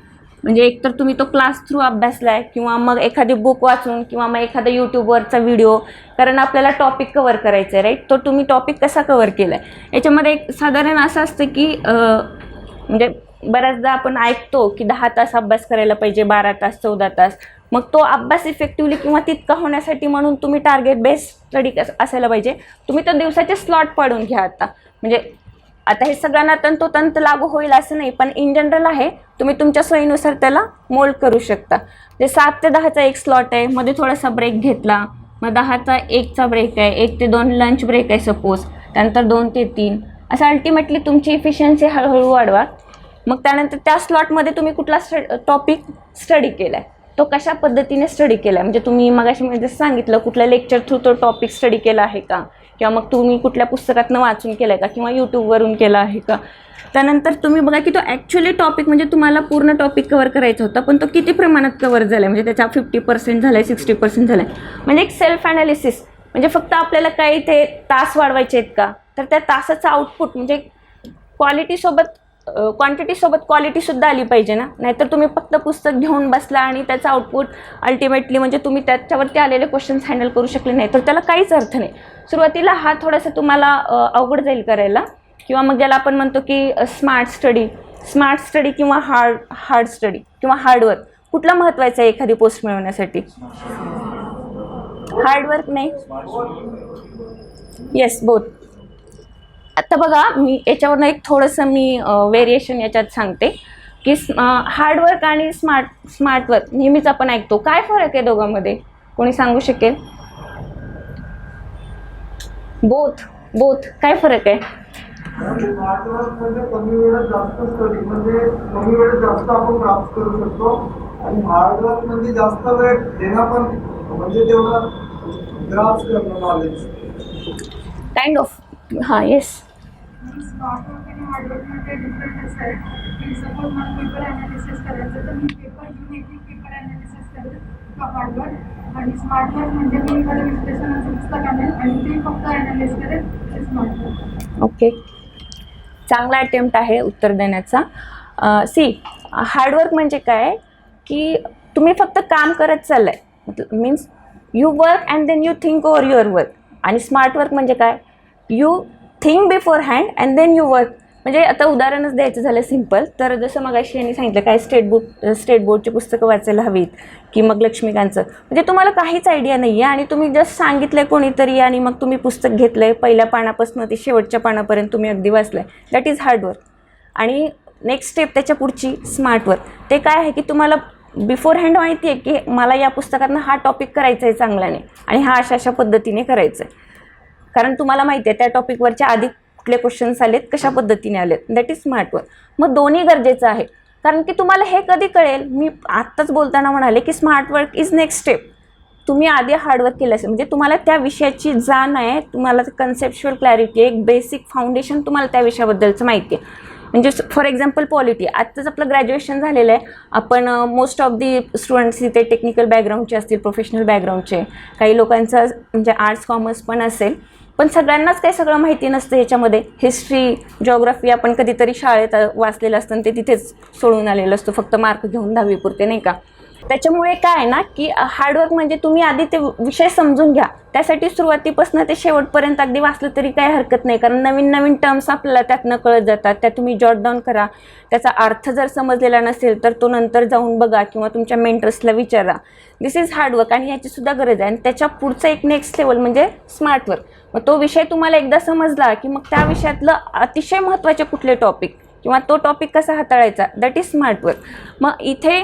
म्हणजे एकतर तुम्ही तो क्लास थ्रू अभ्यासला आहे किंवा मग एखादी बुक वाचून किंवा मग एखादा यूट्यूबवरचा व्हिडिओ, कारण आपल्याला टॉपिक कव्हर करायचा आहे राईट, तो तुम्ही टॉपिक कसा कव्हर केला आहे. याच्यामध्ये एक साधारण असं असतं की म्हणजे बऱ्याचदा आपण ऐकतो की 10 तास अभ्यास करायला पाहिजे, 12 तास, 14 तास. मग तो अभ्यास इफेक्टिव्हली किंवा तितका होण्यासाठी म्हणून तुम्ही टार्गेट बेस्ड स्टडी असायला पाहिजे. तुम्ही तर दिवसाचे स्लॉट पाडून घ्या. आता हे सगळ्यांना तंतोतंत लागू होईल असं नाही, पण इन जनरल आहे, तुम्ही तुमच्या सोयीनुसार त्याला मोल्ड करू शकता. जे 7 ते 10चा एक स्लॉट आहे, मध्ये थोडासा ब्रेक घेतला, मग 10चा 1चा ब्रेक आहे, 1 ते 2 लंच ब्रेक आहे सपोज, त्यानंतर 2 ते 3, असं अल्टिमेटली तुमची इफिशियन्सी हळूहळू वाढवा. मग त्यानंतर त्या स्लॉटमध्ये तुम्ही कुठला टॉपिक स्टडी केला आहे, तो कशा पद्धतीने स्टडी केला आहे. म्हणजे तुम्ही मगाशी म्हणजे सांगितलं कुठल्या लेक्चर थ्रू तो टॉपिक स्टडी केला आहे का, किंवा मग तुम्ही कुठल्या पुस्तकातनं वाचून केलं आहे का किंवा यूट्यूबवरून केला आहे का. त्यानंतर तुम्ही बघा की तो ॲक्च्युली टॉपिक म्हणजे तुम्हाला पूर्ण टॉपिक कव्हर करायचा होता, पण तो किती प्रमाणात कव्हर झाला आहे, म्हणजे त्याचा 50% झाला आहे, 60% झाला आहे. म्हणजे एक सेल्फ ॲनालिसिस, म्हणजे फक्त आपल्याला काही ते तास वाढवायचे आहेत का, तर त्या तासाचं आउटपुट म्हणजे क्वांटिटीसोबत क्वालिटीसुद्धा आली पाहिजे ना. नाहीतर तुम्ही फक्त पुस्तक घेऊन बसला आणि त्याचा आउटपुट अल्टिमेटली म्हणजे तुम्ही त्याच्यावरती आलेले क्वेश्चन्स हँडल करू शकले नाही तर त्याला काहीच अर्थ नाही. सुरुवातीला हा थोडासा तुम्हाला अवघड जाईल करायला, किंवा मग ज्याला आपण म्हणतो की स्मार्ट स्टडी किंवा हार्ड स्टडी किंवा हार्डवर्क. कुठला महत्त्वाचा आहे एखादी पोस्ट मिळवण्यासाठी? हार्डवर्क नाही? Yes, both. आता बघा, मी याच्यावरनं एक थोडंसं व्हेरिएशन याच्यात सांगते की हार्डवर्क आणि स्मार्टवर्क नेहमीच आपण ऐकतो. काय फरक आहे दोघांमध्ये? कोणी सांगू शकेल? बोथ काय फरक आहे? स्मार्ट वर्क म्हणजे कमी वेळात जास्त स्टडी, म्हणजे कमी वेळात जास्त आपण प्राप्त करू शकतो. आणि हार्ड वर्क म्हणजे जास्त वेळ देणं, पण म्हणजे तेवढं ग्रास्प करणं नॉलेज. Kind of. हां, येस. स्मार्ट वर्क आणि हार्ड वर्कमध्ये डिफरंट असं आहे की सपोज मला पेपर ॲनालिसिस करायचं तर मी पेपर घेऊन एक पेपर ॲनालिसिस करेल किंवा हार्ड वर्क. आणि स्मार्ट वर्क म्हणजे मी एखादं विश्लेषणाचं पुस्तक आणेल आणि ते फक्त ॲनालिस करेल, ते स्मार्ट वर्क. ओके, चांगला अटेम्प्ट आहे उत्तर देण्याचा. हार्डवर्क म्हणजे काय की तुम्ही फक्त काम करत चाललाय, means you work and then you think over your work. आणि स्मार्ट वर्क म्हणजे काय? You think beforehand and then you work. म्हणजे आता उदाहरणच द्यायचं झालं सिम्पल, तर जसं मगाशी यांनी सांगितलं काय स्टेट बोर्डची पुस्तकं वाचायला हवीत की मग लक्ष्मीकांतचं, म्हणजे तुम्हाला काहीच आयडिया नाही आहे आणि तुम्ही जस्ट सांगितलं आहे कोणीतरी आणि मग तुम्ही पुस्तक घेतलं आहे, पहिल्या पानापासून ते शेवटच्या पानापर्यंत तुम्ही अगदी वाचलं आहे, दॅट इज हार्डवर्क. आणि नेक्स्ट स्टेप त्याच्या पुढची स्मार्टवर्क. ते काय आहे की तुम्हाला बिफोर हँड माहिती आहे की मला या पुस्तकातनं हा टॉपिक करायचा आहे चांगल्याने आणि हा अशा पद्धतीने करायचं आहे, कारण तुम्हाला माहिती आहे त्या टॉपिकवरच्या आधी कुठले क्वेश्चन्स आलेत, कशा पद्धतीने आलेत, दॅट इज स्मार्टवर्क. मग दोन्ही गरजेचं आहे, कारण की तुम्हाला हे कधी कळेल, मी आत्ताच बोलताना म्हणाले की स्मार्टवर्क इज नेक्स्ट स्टेप. तुम्ही आधी हार्डवर्क केलं असेल म्हणजे तुम्हाला त्या विषयाची जाण आहे, तुम्हाला कन्सेप्च्युअल क्लॅरिटी आहे, एक बेसिक फाउंडेशन तुम्हाला त्या विषयाबद्दलचं माहिती आहे. म्हणजे फॉर एक्झाम्पल पॉलिटी, आत्ताच आपलं ग्रॅज्युएशन झालेलं आहे, आपण मोस्ट ऑफ दी स्टुडंट्स इथे टेक्निकल बॅकग्राऊंडचे असतील, प्रोफेशनल बॅकग्राऊंडचे, काही लोकांचं म्हणजे आर्ट्स कॉमर्स पण असेल, पण सगळ्यांनाच काही सगळं माहिती नसतं याच्यामध्ये. हिस्ट्री, जिओग्राफी आपण कधीतरी शाळेत वाचलेलं असतं ते तिथेच सोडून आलेलं असतं, फक्त मार्क घेऊन 10वी पुरते, नाही का. त्याच्यामुळे काय आहे ना की हार्डवर्क म्हणजे तुम्ही आधी ते विषय समजून घ्या. त्यासाठी सुरुवातीपासून ते शेवटपर्यंत अगदी वाचलं तरी काही हरकत नाही, कारण नवीन नवीन टर्म्स आपल्याला त्यातनं कळत जातात. त्या तुम्ही जॉट डाऊन करा, त्याचा अर्थ जर समजलेला नसेल तर तो नंतर जाऊन बघा किंवा तुमच्या मेंटर्सला विचारा. दिस इज हार्डवर्क आणि याचीसुद्धा गरज आहे. आणि त्याच्या पुढचं एक नेक्स्ट लेवल म्हणजे स्मार्टवर्क. मग तो विषय तुम्हाला एकदा समजला की मग त्या विषयातलं अतिशय महत्त्वाचे कुठले टॉपिक किंवा तो टॉपिक कसा हाताळायचा, दॅट इज स्मार्टवर्क. मग इथे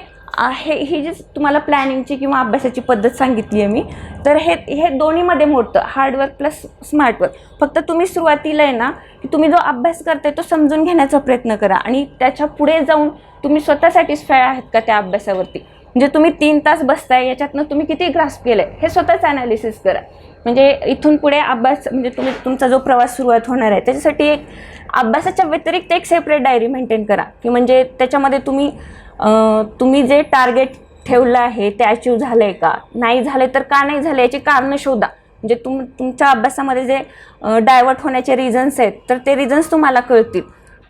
ही जी तुम्हाला प्लॅनिंगची किंवा अभ्यासाची पद्धत सांगितली आहे मी, तर हे दोन्हीमध्ये मोडतं, हार्डवर्क प्लस स्मार्टवर्क. फक्त तुम्ही सुरुवातीला आहे ना की तुम्ही जो अभ्यास करताय तो समजून घेण्याचा प्रयत्न करा आणि त्याच्या पुढे जाऊन तुम्ही स्वतः सॅटिस्फाय आहात का त्या अभ्यासावरती. म्हणजे तुम्ही 3 तास बसताय, याच्यातनं तुम्ही किती ग्रास्प केलं आहे हे स्वतःच ॲनालिसिस करा. म्हणजे इथून पुढे अभ्यास म्हणजे तुमचा जो प्रवास सुरुवात होणार आहे त्याच्यासाठी एक अभ्यासाच्या व्यतिरिक्त एक सेपरेट डायरी मेंटेन करा की म्हणजे त्याच्यामध्ये तुम्ही जे टार्गेट ठेवलं आहे ते अचीव झालं आहे का, नाही झाले तर का नाही झाले याची कारणं शोधा. म्हणजे तुमच्या अभ्यासामध्ये जे डायवर्ट होण्याचे रिझन्स आहेत तर ते रिझन्स तुम्हाला कळतील.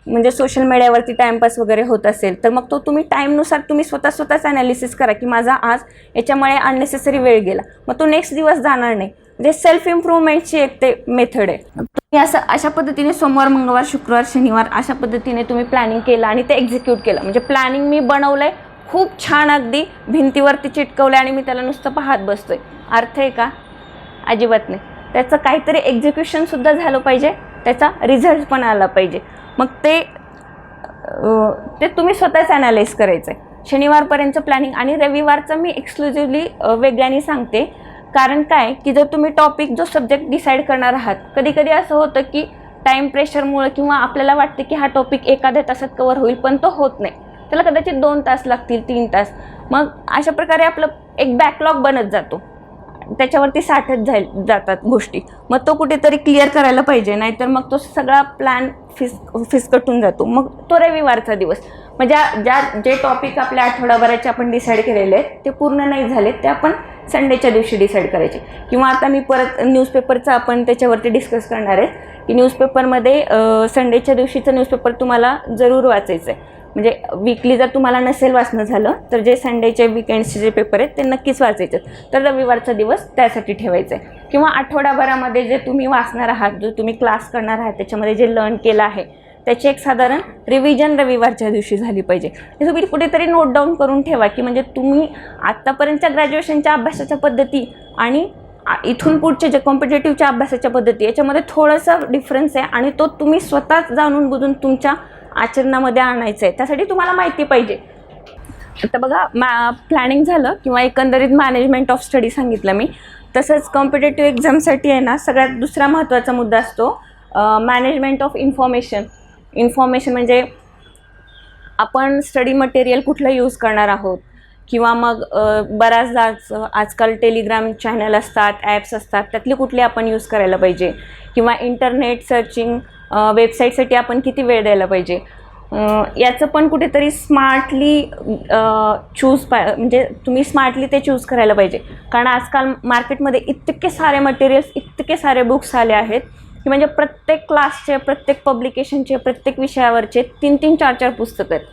म्हणजे सोशल मीडियावरती टाईमपास वगैरे होत असेल तर मग तो तुम्ही टाईमनुसार तुम्ही स्वतःच ॲनालिसिस करा की माझा आज याच्यामुळे अननेसेसरी वेळ गेला, मग तो नेक्स्ट दिवस जाणार नाही. म्हणजे सेल्फ इम्प्रूव्हमेंटची एक ते मेथड आहे. तुम्ही अशा पद्धतीने सोमवार, मंगळवार, शुक्रवार, शनिवार अशा पद्धतीने तुम्ही प्लॅनिंग केलं आणि ते एक्झिक्यूट केलं. म्हणजे प्लॅनिंग मी बनवलं आहे, खूप छान अगदी भिंतीवरती चिटकवलं आणि मी त्याला नुसतं पाहत बसतोय. अर्थ आहे का? अजिबात नाही. त्याचं काहीतरी एक्झिक्युशनसुद्धा झालं पाहिजे, त्याचा रिझल्ट पण आला पाहिजे. मग ते तुम्ही स्वतःच ॲनालाइज करायचं आहे. शनिवारपर्यंतचं प्लॅनिंग आणि रविवारचं मी एक्सक्लुझिव्हली वेगळ्याने सांगते. कारण काय की जर तुम्ही टॉपिक जो सब्जेक्ट डिसाईड करणार आहात, कधी कधी असं होतं की टाईम प्रेशरमुळे किंवा आपल्याला वाटतं की हा टॉपिक एखाद्या तासात कवर होईल पण तो होत नाही, त्याला कदाचित 2 तास लागतील, 3 तास. मग अशा प्रकारे आपलं एक बॅकलॉग बनत जातो, त्याच्यावरती साठत जातात गोष्टी. मग तो कुठेतरी क्लिअर करायला पाहिजे, नाहीतर मग तो सगळा प्लॅन फिसकटून जातो. मग तो रविवारचा दिवस म्हणजे जे टॉपिक आपल्या आठवडाभराचे आपण डिसाईड केलेले आहेत ते पूर्ण नाही झाले ते आपण संडेच्या दिवशी डिसाईड करायचे. किंवा आता मी परत न्यूजपेपरचं आपण त्याच्यावरती डिस्कस करणार आहे की न्यूजपेपरमध्ये संडेच्या दिवशीचं न्यूजपेपर तुम्हाला जरूर वाचायचं आहे. म्हणजे वीकली जर तुम्हाला नसेल वाचणं झालं तर जे संडेचे वीकेंड्सचे जे पेपर आहेत ते नक्कीच वाचायचे. तर रविवारचा दिवस त्यासाठी ठेवायचा आहे. किंवा आठवडाभरामध्ये जे तुम्ही वाचणार आहात, जो तुम्ही क्लास करणार आहात, त्याच्यामध्ये जे लर्न केलं आहे त्याची एक साधारण रिव्हिजन रविवारच्या दिवशी झाली पाहिजे. हे तुम्ही कुठेतरी नोट डाऊन करून ठेवा की म्हणजे तुम्ही आत्तापर्यंतच्या ग्रॅज्युएशनच्या अभ्यासाच्या पद्धती आणि इथून पुढचे जे कॉम्पिटेटिव्हच्या अभ्यासाच्या पद्धती याच्यामध्ये थोडासा डिफरन्स आहे आणि तो तुम्ही स्वतःच जाणून बुजून तुमच्या आचरणामध्ये आणायचं आहे. त्यासाठी तुम्हाला माहिती पाहिजे. आता बघा प्लॅनिंग झालं किंवा एकंदरीत मॅनेजमेंट ऑफ स्टडी सांगितलं मी. तसंच कॉम्पिटेटिव्ह एक्झामसाठी आहे ना सगळ्यात दुसरा महत्त्वाचा मुद्दा असतो मॅनेजमेंट ऑफ इन्फॉर्मेशन. इन्फॉर्मेशन म्हणजे आपण स्टडी मटेरियल कुठलं यूज करणार आहोत किंवा मग बऱ्याचदा आजकाल टेलिग्राम चॅनल असतात, ॲप्स असतात, त्यातली कुठली आपण यूज करायला पाहिजे किंवा इंटरनेट सर्चिंग वेबसाईटसाठी आपण किती वेळ द्यायला पाहिजे याचं पण कुठेतरी स्मार्टली म्हणजे तुम्ही स्मार्टली ते चूज करायला पाहिजे. कारण आजकाल मार्केटमध्ये इतके सारे मटेरियल्स, इतके सारे बुक्स आले आहेत की म्हणजे प्रत्येक क्लासचे, प्रत्येक पब्लिकेशनचे, प्रत्येक विषयावरचे 3-3, 4-4 पुस्तकं आहेत.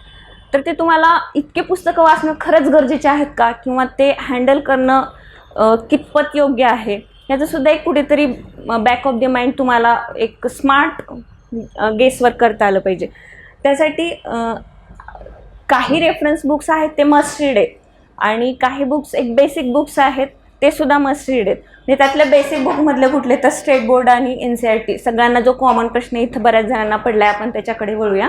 तर ते तुम्हाला इतके पुस्तकं वाचणं खरंच गरजेचे आहेत का किंवा ते हँडल करणं कितपत योग्य आहे याचंसुद्धा एक कुठेतरी बॅक ऑफ द माइंड तुम्हाला एक स्मार्ट गेसवर्क करता आलं पाहिजे. त्यासाठी काही रेफरन्स बुक्स आहेत ते मस्ट रीड आहेत आणि काही बुक्स एक बेसिक बुक्स आहेत ते सुद्धा मस्ट रीड आहेत. म्हणजे त्यातल्या बेसिक बुकमधले कुठले तर स्टेट बोर्ड आणि NCERT सगळ्यांना जो कॉमन प्रश्न इथं बऱ्याच जणांना पडला आहे आपण त्याच्याकडे वळूया.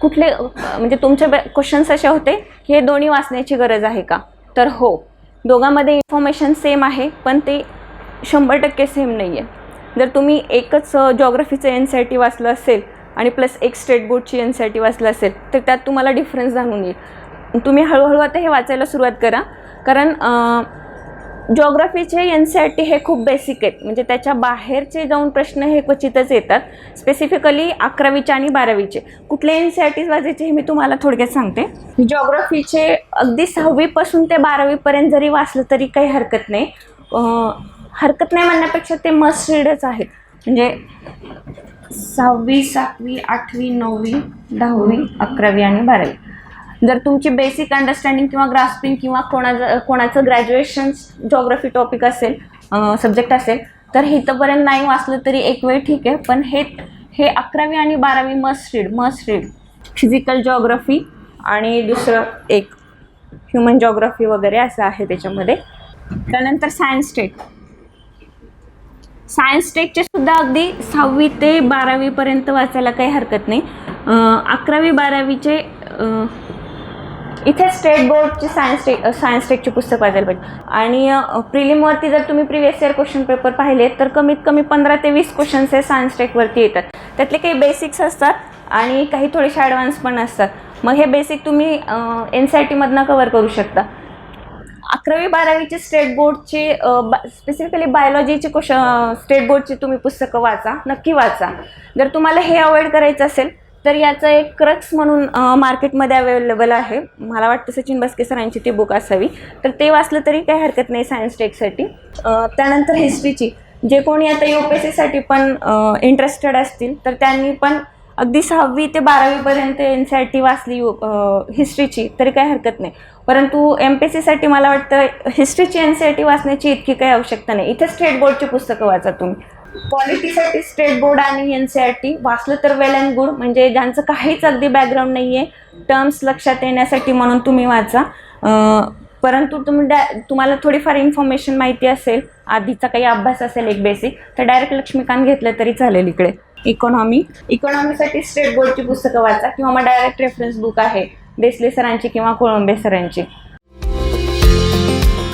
कुठले म्हणजे तुमचे क्वेश्चन्स असे होते की हे दोन्ही वाचण्याची गरज आहे का? तर हो, दोघांमध्ये इन्फॉर्मेशन सेम आहे पण ते 100% सेम नाही आहे. जर तुम्ही एकच जॉग्रफीचं NCERT वाचलं असेल आणि प्लस एक स्टेट बोर्डची NCERT वाचलं असेल तर त्यात तुम्हाला डिफरन्स जाणून येईल. तुम्ही हळूहळू आता हे वाचायला सुरुवात करा. कारण जॉग्रफीचे NCERT हे खूप बेसिक आहेत. म्हणजे त्याच्या बाहेरचे जाऊन प्रश्न हे क्वचितच येतात. स्पेसिफिकली 11वीचे आणि 12वीचे कुठले NCERT वाचायचे हे मी तुम्हाला थोडक्यात सांगते. जॉग्रफीचे अगदी 6वीपासून ते 12वीपर्यंत जरी वाचलं तरी काही हरकत नाही. हरकत नाही म्हणण्यापेक्षा ते मस्ट रीडच आहेत. म्हणजे 6वी, 7वी, 8वी, 9वी, 10वी, 11वी आणि 12वी जर तुमची बेसिक अंडरस्टँडिंग किंवा ग्रास्पिंग किंवा कोणाचं ग्रॅज्युएशन जॉग्रफी टॉपिक असेल, सब्जेक्ट असेल तर इथंपर्यंत नाही वाचलं तरी एक वेळ ठीक आहे. पण हे 11वी आणि 12वी मस्ट रीड. फिजिकल जॉग्रफी आणि दुसरं एक ह्युमन जॉग्रफी वगैरे असं आहे त्याच्यामध्ये. त्यानंतर सायन्स टेकचे सुद्धा अगदी 6वी ते 12वीपर्यंत वाचायला काही हरकत नाही. 11वी 12वीचे इथे स्टेट बोर्डची सायन्स टेकची पुस्तक वाचायला पाहिजे. आणि प्रिलिमवरती जर तुम्ही प्रिवियस इयर क्वेश्चन पेपर पाहिले तर कमीत कमी 15 ते 20 क्वेश्चन्स हे सायन्स टेकवरती येतात. त्यातले काही बेसिक्स असतात आणि काही थोडेसे ॲडव्हान्स पण असतात. मग हे बेसिक तुम्ही NCERTमधनं कवर करू शकता. 11वी 12वीचे स्टेट बोर्डचे स्पेसिफिकली बायोलॉजीचे स्टेट बोर्डची तुम्ही पुस्तकं नक्की वाचा. जर तुम्हाला हे अवॉइड करायचं असेल तर याचं एक क्रक्स म्हणून मार्केटमध्ये अवेलेबल आहे. मला वाटतं सचिन बस्के सरांची ती बुक असावी. तर ते वाचलं तरी काही हरकत नाही सायन्स टेकसाठी. त्यानंतर हिस्ट्रीची जे कोणी आता UPSCसाठी पण इंटरेस्टेड असतील तर त्यांनी पण अगदी 6वी ते 12वीपर्यंत NCERT वाचली हिस्ट्रीची तरी काही हरकत नाही. परंतु MPSCसाठी मला वाटतं हिस्ट्रीची NCERT वाचण्याची इतकी काही आवश्यकता नाही. इथे स्टेट बोर्डची पुस्तकं वाचा तुम्ही. पॉलिटीसाठी स्टेट बोर्ड आणि NCERT वाचलं तर वेल अँड गुड. म्हणजे ज्यांचं काहीच अगदी बॅकग्राऊंड नाही आहे टर्म्स लक्षात येण्यासाठी म्हणून तुम्ही वाचा. परंतु तुम्हाला थोडीफार इन्फॉर्मेशन माहिती असेल, आधीचा काही अभ्यास असेल एक बेसिक, तर डायरेक्ट लक्ष्मीकांत घेतलं तरी चालेल. इकडे इकॉनॉमीसाठी स्टेट बोर्डची पुस्तकं वाचा किंवा मग डायरेक्ट रेफरन्स बुक आहे देसले सरांची किंवा कोळंबे सरांची.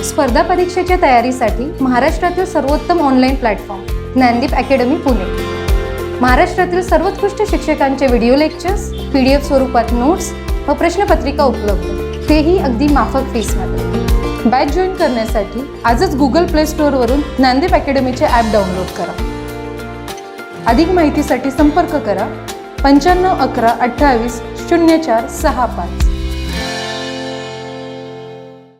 स्पर्धा परीक्षेच्या तयारीसाठी महाराष्ट्रातील सर्वोत्तम online platform Dnyandeep academy Pune. महाराष्ट्रातील सर्वोत्कृष्ट शिक्षकांचे व्हिडिओ लेक्चर्स, PDF स्वरूपात नोट्स व प्रश्नपत्रिका उपलब्ध, तेही अगदी माफक फीसमध्ये. बॅच जॉईन करण्यासाठी आजच Google Play Storeवरून ज्ञानदीप अकॅडमीचे ॲप डाउनलोड करा. अधिक माहितीसाठी संपर्क करा 95 11 28 04 65.